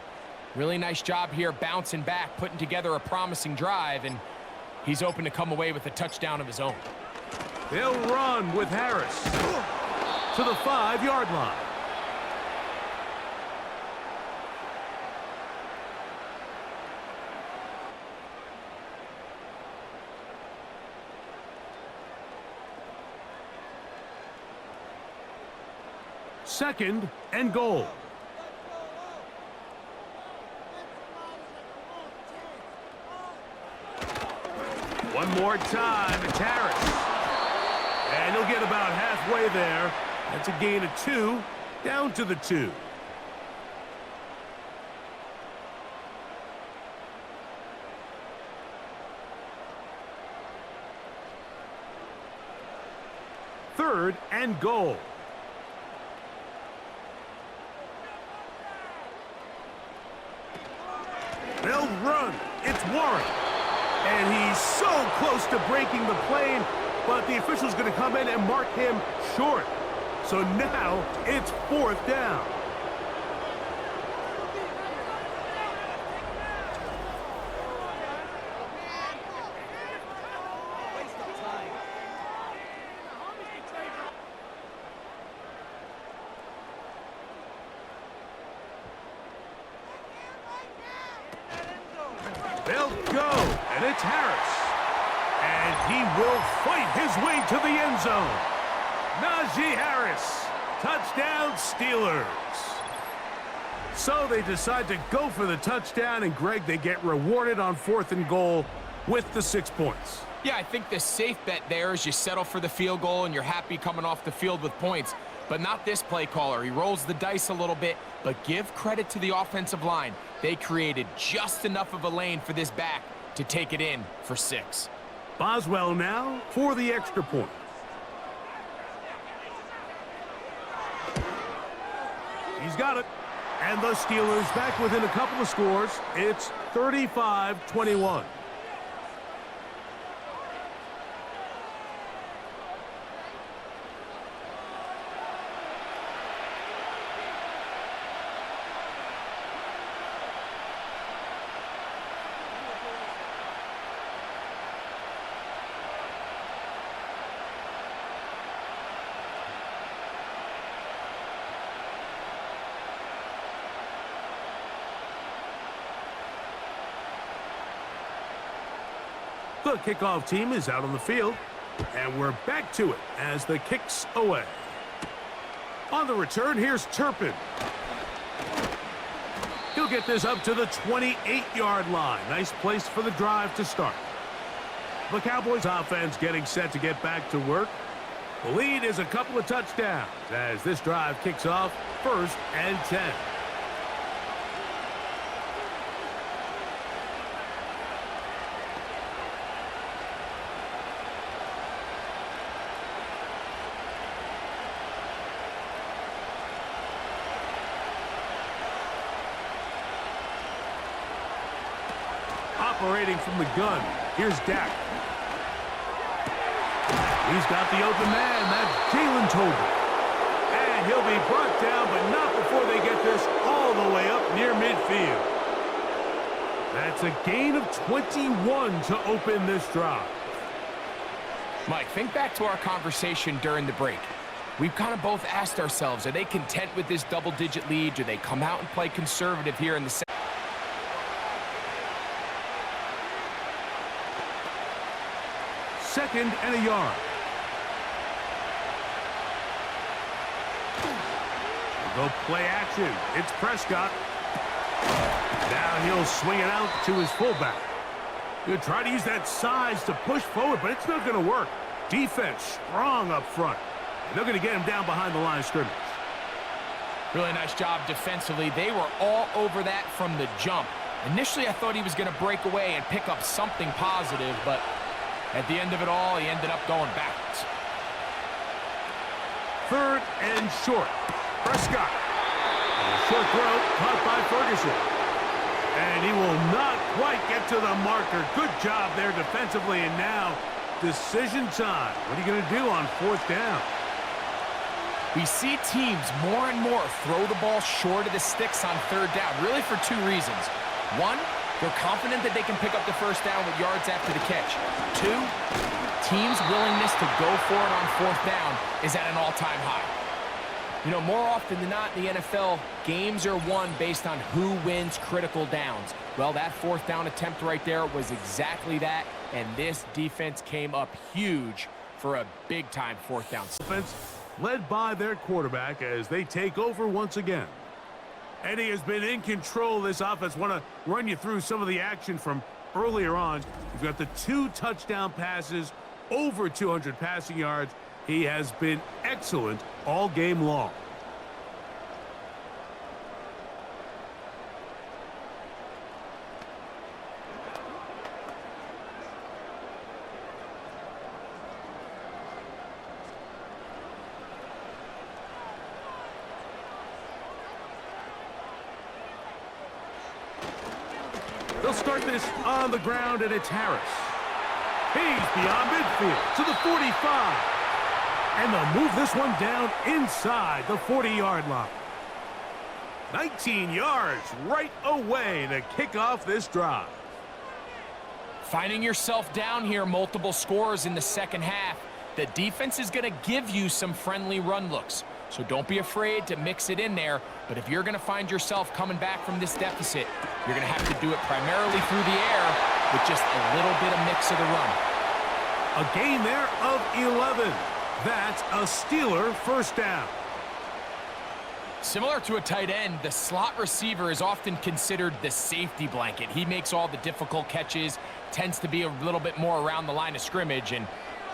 Speaker 3: Really nice job here bouncing back, putting together a promising drive, and he's open to come away with a touchdown of his own.
Speaker 2: They'll run with Harris to the 5-yard line. Second and goal. One more time, it's Harris. And he'll get about halfway there. That's a gain of 2, down to the 2. 3rd and goal. They'll run. It's Warren. And he's so close to breaking the plane, but the official's going to come in and mark him short. So now it's 4th down. They'll go, and it's Harris. And he will fight his way to the end zone. Najee Harris, touchdown Steelers. So they decide to go for the touchdown, and Greg, they get rewarded on 4th and goal with the 6 points.
Speaker 3: Yeah, I think the safe bet there is you settle for the field goal and you're happy coming off the field with points. But not this play caller. He rolls the dice a little bit, but give credit to the offensive line. They created just enough of a lane for this back to take it in for 6.
Speaker 2: Boswell now for the extra point. He's got it. And the Steelers back within a couple of scores. It's 35-21. The kickoff team is out on the field, and we're back to it as the kick's away. On the return, here's Turpin. He'll get this up to the 28-yard line. Nice place for the drive to start. The Cowboys offense getting set to get back to work. The lead is a couple of touchdowns as this drive kicks off 1st and 10. Operating from the gun, here's Dak. He's got the open man, that's Jalen Tobin. And he'll be brought down, but not before they get this all the way up near midfield. That's a gain of 21 to open this drive.
Speaker 3: Mike, think back to our conversation during the break. We've kind of both asked ourselves, are they content with this double-digit lead? Do they come out and play conservative here in the second?
Speaker 2: 2nd and a yard. We'll go play action. It's Prescott. Now he'll swing it out to his fullback. He'll try to use that size to push forward, but it's not going to work. Defense strong up front. And they're going to get him down behind the line of scrimmage.
Speaker 3: Really nice job defensively. They were all over that from the jump. Initially, I thought he was going to break away and pick up something positive, but at the end of it all, he ended up going backwards.
Speaker 2: 3rd and short. Prescott. A short throw caught by Ferguson. And he will not quite get to the marker. Good job there defensively. And now, decision time. What are you going to do on 4th down?
Speaker 3: We see teams more and more throw the ball short of the sticks on 3rd down, really for 2 reasons. 1, they're confident that they can pick up the 1st down with yards after the catch. 2, teams' willingness to go for it on 4th down is at an all-time high. You know, more often than not in the NFL, games are won based on who wins critical downs. Well, that 4th down attempt right there was exactly that, and this defense came up huge for a big-time 4th down.
Speaker 2: Offense led by their quarterback as they take over once again. And he has been in control of this offense. Want to run you through some of the action from earlier on. You've got the 2 touchdown passes, over 200 passing yards. He has been excellent all game long. They'll start this on the ground, and it's Harris. He's beyond midfield to the 45. And they'll move this one down inside the 40-yard line. 19 yards right away to kick off this drive.
Speaker 3: Finding yourself down here, multiple scores in the second half. The defense is going to give you some friendly run looks. So don't be afraid to mix it in there. But if you're going to find yourself coming back from this deficit, you're going to have to do it primarily through the air with just a little bit of mix of the run.
Speaker 2: A gain there of 11. That's a Steeler first down.
Speaker 3: Similar to a tight end, the slot receiver is often considered the safety blanket. He makes all the difficult catches, tends to be a little bit more around the line of scrimmage, and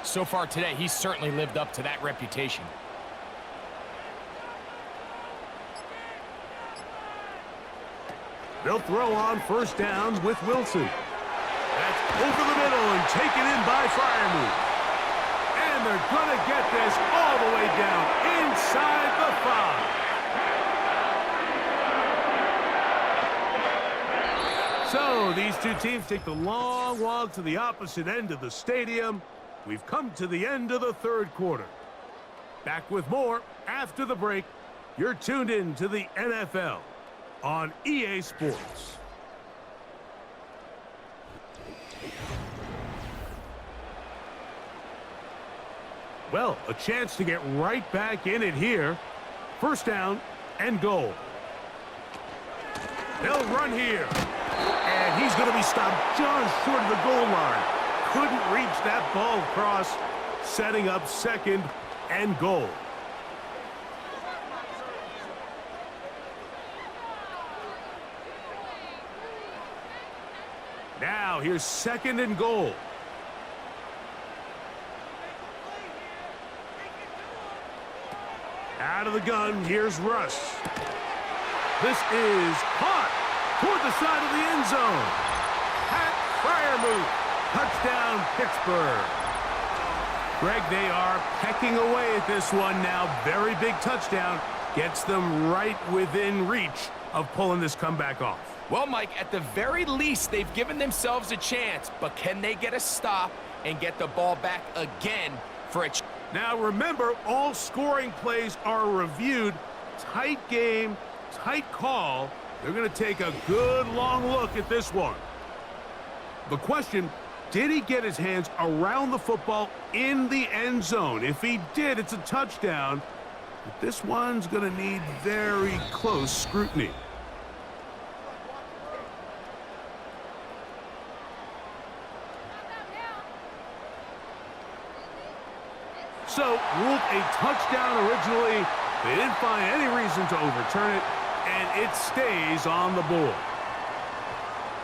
Speaker 3: so far today, he's certainly lived up to that reputation.
Speaker 2: They'll throw on first down with Wilson. That's over the middle and taken in by Freiermuth. And they're going to get this all the way down inside the 5. So these two teams take the long walk to the opposite end of the stadium. We've come to the end of the third quarter. Back with more after the break. You're tuned in to the NFL on EA Sports. Well, a chance to get right back in it here. First down and goal. They'll run here. And he's going to be stopped just short of the goal line. Couldn't reach that ball across, setting up second and goal. Now here's second and goal. Out of the gun, here's Russ. This is caught toward the side of the end zone. Pat Freiermuth, touchdown Pittsburgh. Greg, they are pecking away at this one now. Very big touchdown. Gets them right within reach of pulling this comeback off.
Speaker 3: Well, Mike, at the very least, they've given themselves a chance, but can they get a stop and get the ball back again for a chance?
Speaker 2: Now, remember, all scoring plays are reviewed. Tight game, tight call. They're going to take a good long look at this one. The question, did he get his hands around the football in the end zone? If he did, it's a touchdown. But this one's going to need very close scrutiny. So, ruled a touchdown originally. They didn't find any reason to overturn it, and it stays on the board.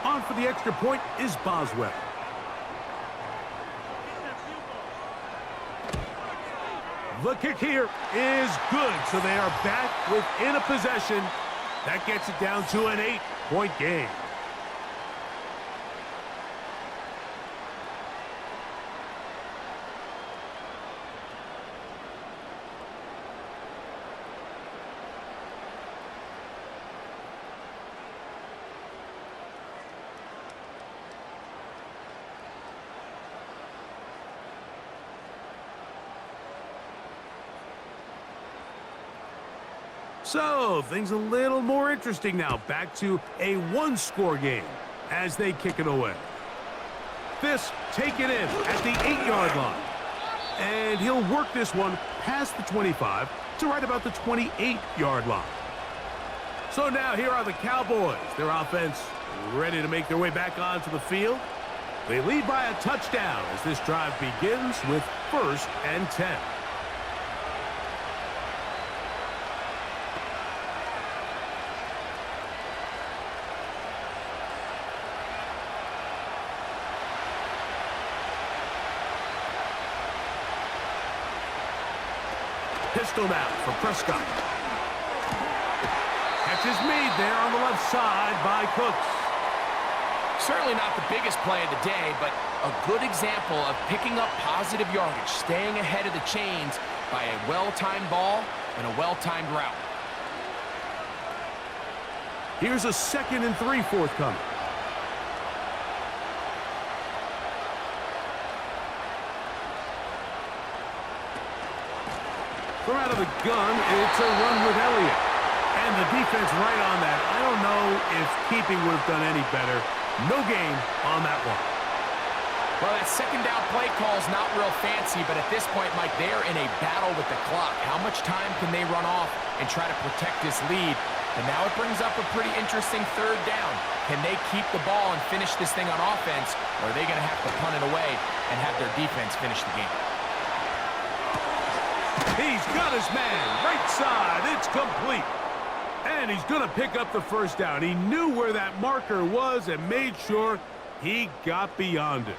Speaker 2: On for the extra point is Boswell. The kick here is good, so they are back within a possession. That gets it down to an 8-point game. So, things a little more interesting now. Back to a one-score game as they kick it away. This taken in at the 8-yard line. And he'll work this one past the 25 to right about the 28-yard line. So now here are the Cowboys. Their offense ready to make their way back onto the field. They lead by a touchdown as this drive begins with 1st and 10. Pistol now for Prescott. Catch is made there on the left side by Cooks.
Speaker 3: Certainly not the biggest play of the day, but a good example of picking up positive yardage, staying ahead of the chains by a well-timed ball and a well-timed route.
Speaker 2: Here's a 2nd and 3 forthcoming. From out of the gun, it's a run with Elliott. And the defense right on that. I don't know if keeping would have done any better. No gain on that one.
Speaker 3: Well, that second down play call is not real fancy, but at this point, Mike, they're in a battle with the clock. How much time can they run off and try to protect this lead? And now it brings up a pretty interesting 3rd down. Can they keep the ball and finish this thing on offense, or are they going to have to punt it away and have their defense finish the game?
Speaker 2: He's got his man. Right side. It's complete. And he's going to pick up the 1st down. He knew where that marker was and made sure he got beyond it.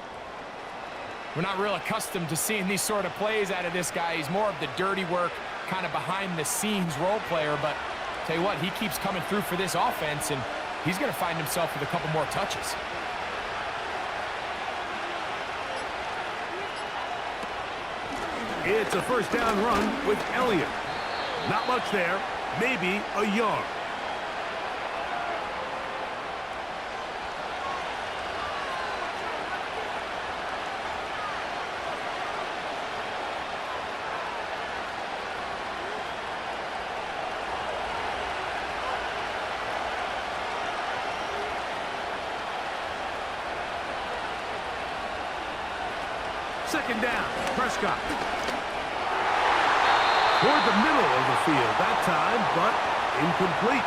Speaker 3: We're not real accustomed to seeing these sort of plays out of this guy. He's more of the dirty work, kind of behind-the-scenes role player. But tell you what, he keeps coming through for this offense, and he's going to find himself with a couple more touches.
Speaker 2: It's a 1st down run with Elliott. Not much there. Maybe a yard. Second down, Prescott. Toward the middle of the field that time, but incomplete.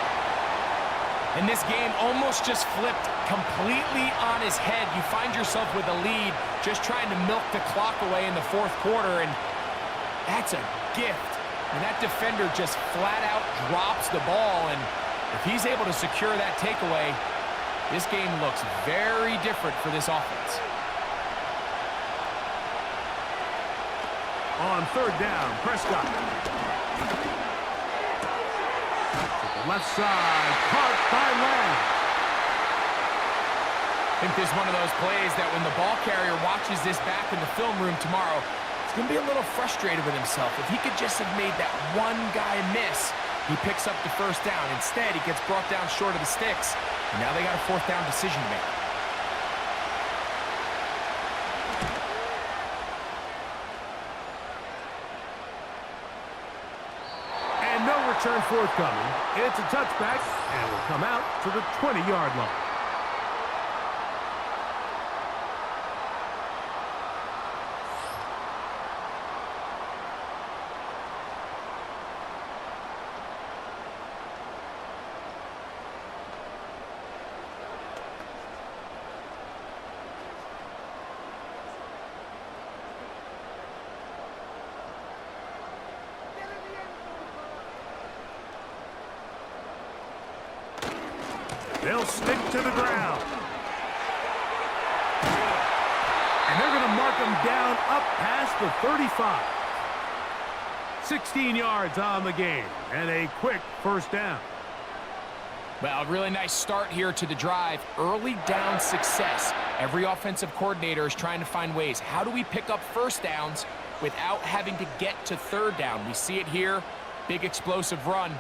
Speaker 3: And this game almost just flipped completely on his head. You find yourself with a lead, just trying to milk the clock away in the 4th quarter, and that's a gift. And that defender just flat out drops the ball, and if he's able to secure that takeaway, this game looks very different for this offense.
Speaker 2: On 3rd down, Prescott. To the left side, caught by Lamb.
Speaker 3: I think this is one of those plays that when the ball carrier watches this back in the film room tomorrow, he's going to be a little frustrated with himself. If he could just have made that one guy miss, he picks up the 1st down. Instead, he gets brought down short of the sticks, and now they got a 4th down decision to make.
Speaker 2: Return forthcoming. It's a touchback, and will come out to the 20-yard line. They'll stick to the ground. And they're going to mark them down up past the 35. 16 yards on the game and a quick 1st down.
Speaker 3: Well, a really nice start here to the drive. Early down success. Every offensive coordinator is trying to find ways. How do we pick up 1st downs without having to get to 3rd down? We see it here. Big explosive run.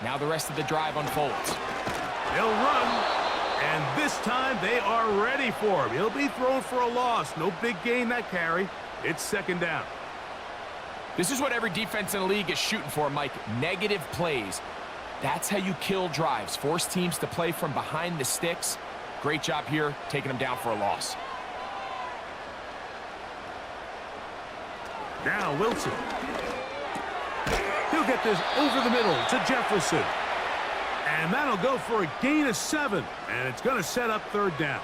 Speaker 3: Now the rest of the drive unfolds.
Speaker 2: They'll run, and this time they are ready for him. He'll be thrown for a loss. No big gain that carry. It's 2nd down.
Speaker 3: This is what every defense in the league is shooting for, Mike. Negative plays. That's how you kill drives. Force teams to play from behind the sticks. Great job here, taking them down for a loss.
Speaker 2: Now Wilson. He'll get this over the middle to Jefferson. And that'll go for a gain of 7. And it's going to set up 3rd down.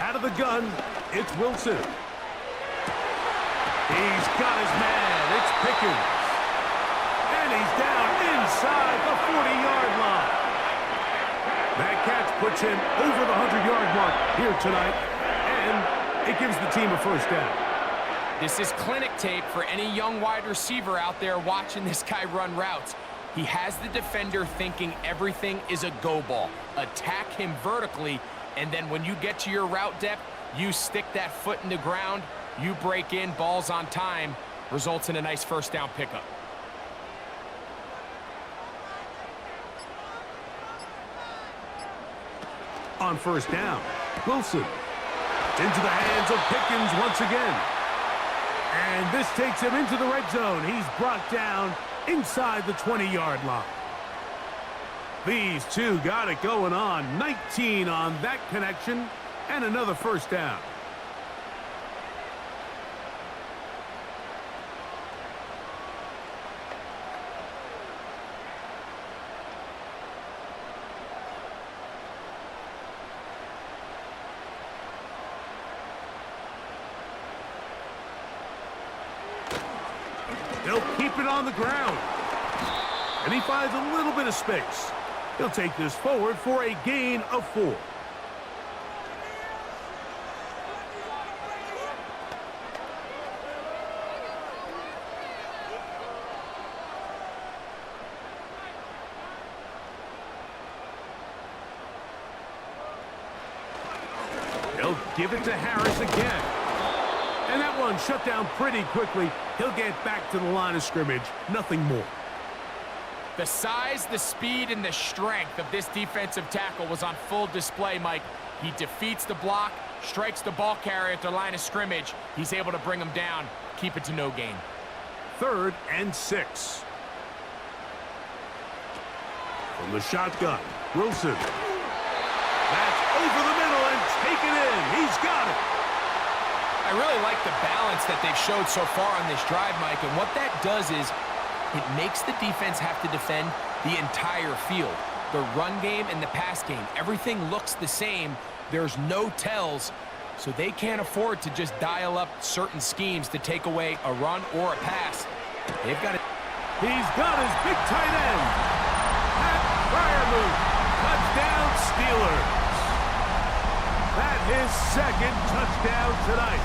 Speaker 2: Out of the gun, it's Wilson. He's got his man. It's Pickens. And he's down inside the 40-yard line. That catch puts him over the 100-yard mark here tonight. And it gives the team a 1st down.
Speaker 3: This is clinic tape for any young wide receiver out there watching this guy run routes. He has the defender thinking everything is a go ball. Attack him vertically, and then when you get to your route depth, you stick that foot in the ground, you break in, balls on time, results in a nice first down pickup.
Speaker 2: On first down, Wilson. Into the hands of Pickens once again. And this takes him into the red zone. He's brought down inside the 20-yard line. These two got it going on. 19 on that connection, and another first down. They'll keep it on the ground. And he finds a little bit of space. He'll take this forward for a gain of 4. They'll give it to Harris again. And that one shut down pretty quickly. He'll get back to the line of scrimmage. Nothing more.
Speaker 3: The size, the speed, and the strength of this defensive tackle was on full display, Mike. He defeats the block, strikes the ball carrier at the line of scrimmage. He's able to bring him down, keep it to no gain.
Speaker 2: 3rd and 6. From the shotgun, Wilson. That's over the middle and taken in. He's got it.
Speaker 3: I really like the balance that they've showed so far on this drive, Mike, and what that does is it makes the defense have to defend the entire field. The run game and the pass game, everything looks the same. There's no tells, so they can't afford to just dial up certain schemes to take away a run or a pass. They've got it.
Speaker 2: He's got his big tight end. Pat Fryermuth. Touchdown Steelers. That's his 2nd touchdown tonight.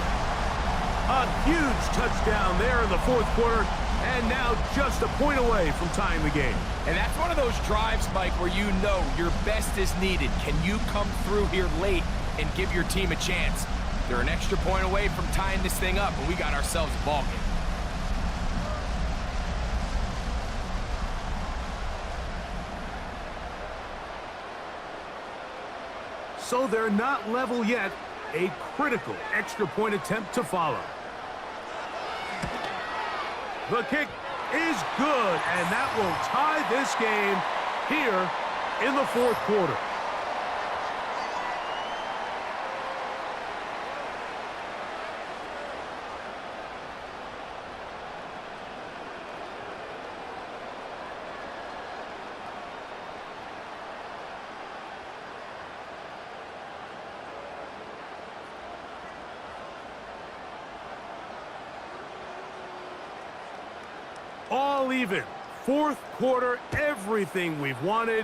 Speaker 2: A huge touchdown there in the 4th quarter, and now just a point away from tying the game.
Speaker 3: And that's one of those drives, Mike, where you know your best is needed. Can you come through here late and give your team a chance? They're an extra point away from tying this thing up, and we got ourselves a ball game.
Speaker 2: So they're not level yet. A critical extra point attempt to follow. The kick is good, and that will tie this game here in the 4th quarter. All even. 4th quarter, everything we've wanted.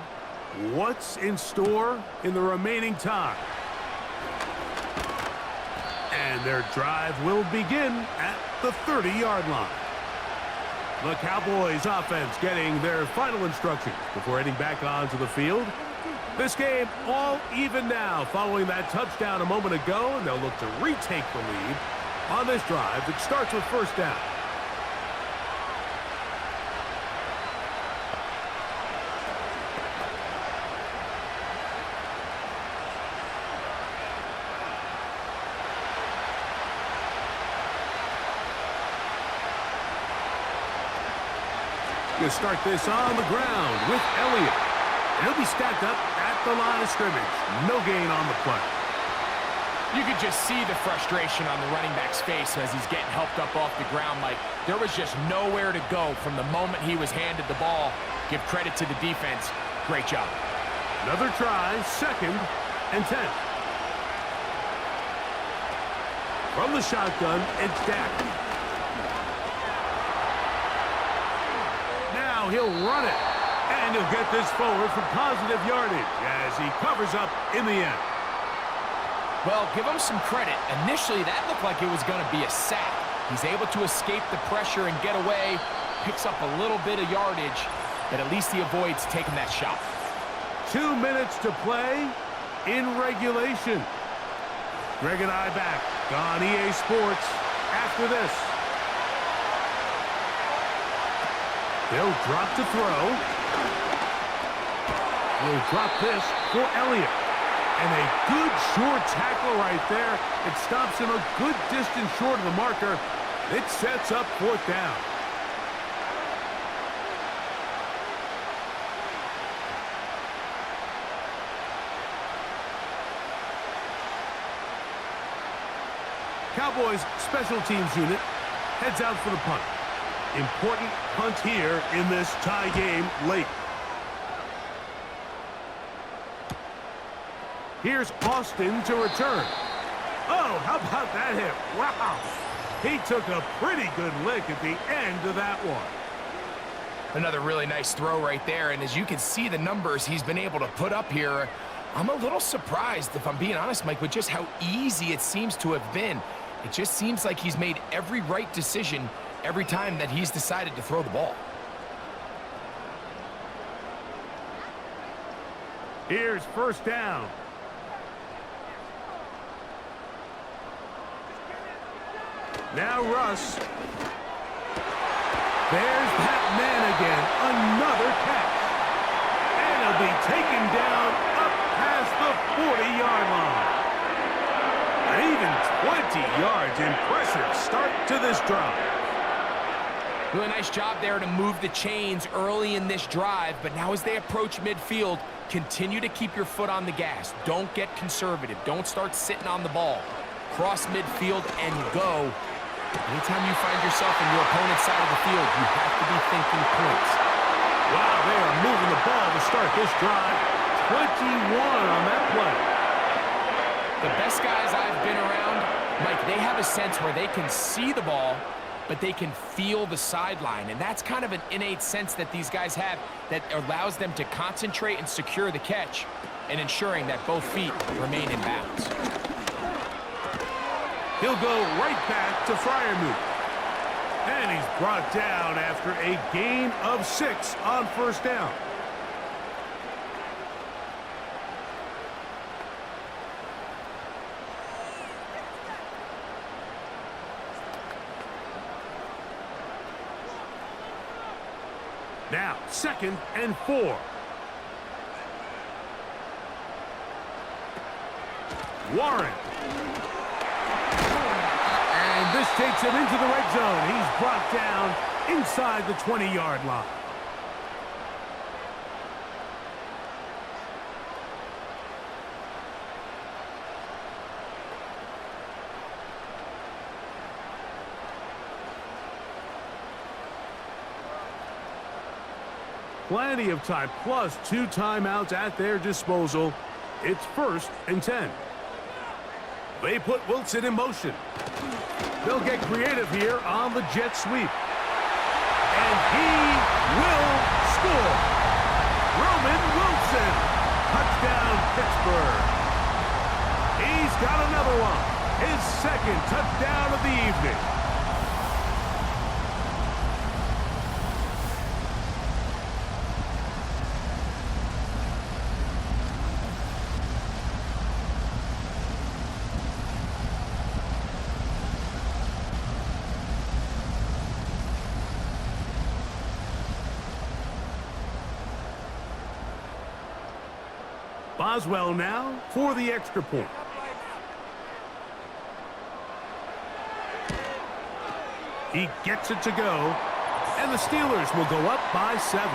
Speaker 2: What's in store in the remaining time? And their drive will begin at the 30-yard line. The Cowboys offense getting their final instructions before heading back onto the field. This game all even now following that touchdown a moment ago, and they'll look to retake the lead on this drive that starts with first down. Going to start this on the ground with Elliott. He'll be stacked up at the line of scrimmage. No gain on the play.
Speaker 3: You could just see the frustration on the running back's face as he's getting helped up off the ground, Mike. There was just nowhere to go from the moment he was handed the ball. Give credit to the defense. Great job.
Speaker 2: Another try, 2nd and 10. From the shotgun, it's Dak. Now he'll run it, and he'll get this forward for positive yardage as he covers up in the end.
Speaker 3: Well, give him some credit. Initially, that looked like it was going to be a sack. He's able to escape the pressure and get away, picks up a little bit of yardage. but at least he avoids taking that shot.
Speaker 2: 2 minutes to play in regulation. Greg and I back on EA Sports after this. They'll drop to throw. He'll drop this for Elliott. And a good short tackle right there. It stops him a good distance short of the marker. It sets up 4th down. Cowboys special teams unit heads out for the punt. Important punt here in this tie game late. Here's Austin to return. Oh, how about that hit? Wow. He took a pretty good lick at the end of that one.
Speaker 3: Another really nice throw right there, and as you can see the numbers he's been able to put up here, I'm a little surprised, if I'm being honest, Mike, with just how easy it seems to have been. It just seems like he's made every right decision every time that he's decided to throw the ball.
Speaker 2: Here's 1st down. Now Russ. There's that man again. Another catch. And he'll be taken down up past the 40-yard line. And even 20 yards. Impressive start to this drive.
Speaker 3: Really nice job there to move the chains early in this drive, but now as they approach midfield, continue to keep your foot on the gas. Don't get conservative. Don't start sitting on the ball. Cross midfield and go. Anytime you find yourself on your opponent's side of the field, you have to be thinking points.
Speaker 2: Wow, they are moving the ball to start this drive. 21 on that play.
Speaker 3: The best guys I've been around, Mike, they have a sense where they can see the ball, but they can feel the sideline. And that's kind of an innate sense that these guys have that allows them to concentrate and secure the catch and ensuring that both feet remain in bounds.
Speaker 2: He'll go right back to Freiermuth. And he's brought down after a gain of 6 on 1st down. Now, 2nd and 4. Warren. And this takes him into the red zone. He's brought down inside the 20-yard line. Plenty of time, plus 2 timeouts at their disposal. It's 1st and 10. They put Wilson in motion. They'll get creative here on the jet sweep. And he will score. Roman Wilson. Touchdown, Pittsburgh. He's got another one. His 2nd touchdown of the evening. Boswell now for the extra point. He gets it to go, and the Steelers will go up by 7.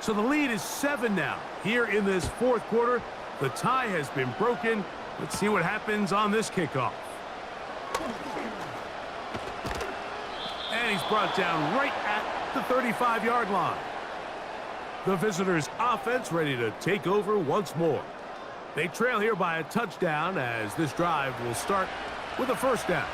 Speaker 2: So the lead is 7 now. Here in this 4th quarter, the tie has been broken. Let's see what happens on this kickoff. And And he's brought down right at the 35-yard line. The visitors' offense ready to take over once more. They trail here by a touchdown as this drive will start with a first down.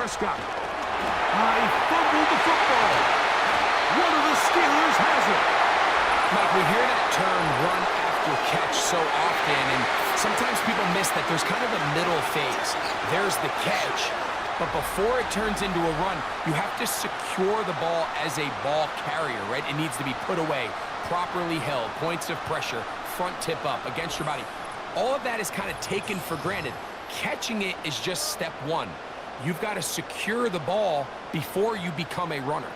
Speaker 2: Prescott. He fumbled the football. One of the Steelers has it.
Speaker 3: Mike, we hear that term run after catch so often, and sometimes people miss that there's kind of a middle phase. There's the catch, but before it turns into a run, you have to secure the ball as a ball carrier, right? It needs to be put away, properly held, points of pressure, front tip up against your body. All of that is kind of taken for granted. Catching it is just step one. You've got to secure the ball before you become a runner.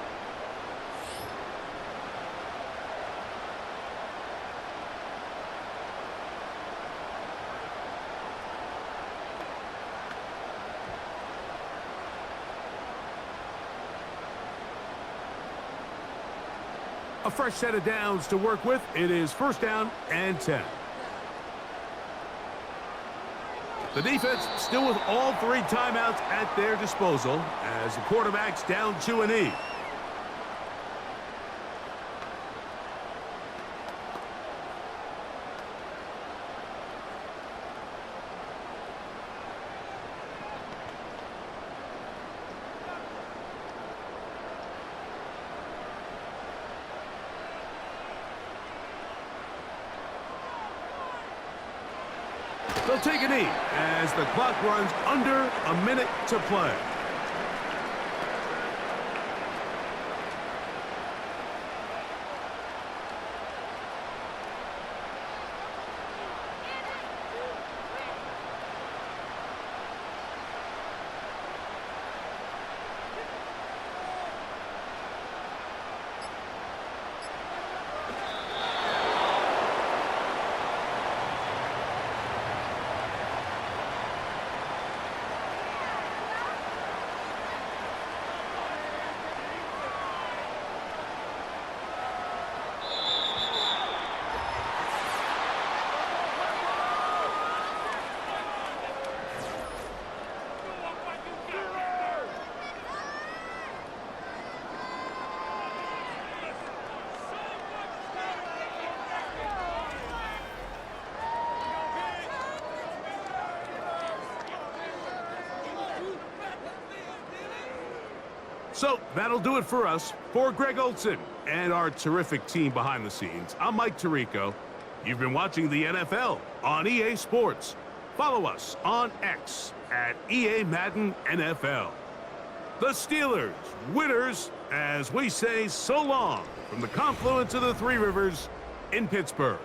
Speaker 2: A fresh set of downs to work with. It is first down and 10. The defense still with all three timeouts at their disposal as the quarterback's down to a knee. They'll take a knee as the clock runs under a minute to play. So that'll do it for us. For Greg Olson and our terrific team behind the scenes, I'm Mike Tirico. You've been watching the NFL on EA Sports. Follow us on X at EA Madden NFL. The Steelers, winners, as we say so long from the confluence of the Three Rivers in Pittsburgh.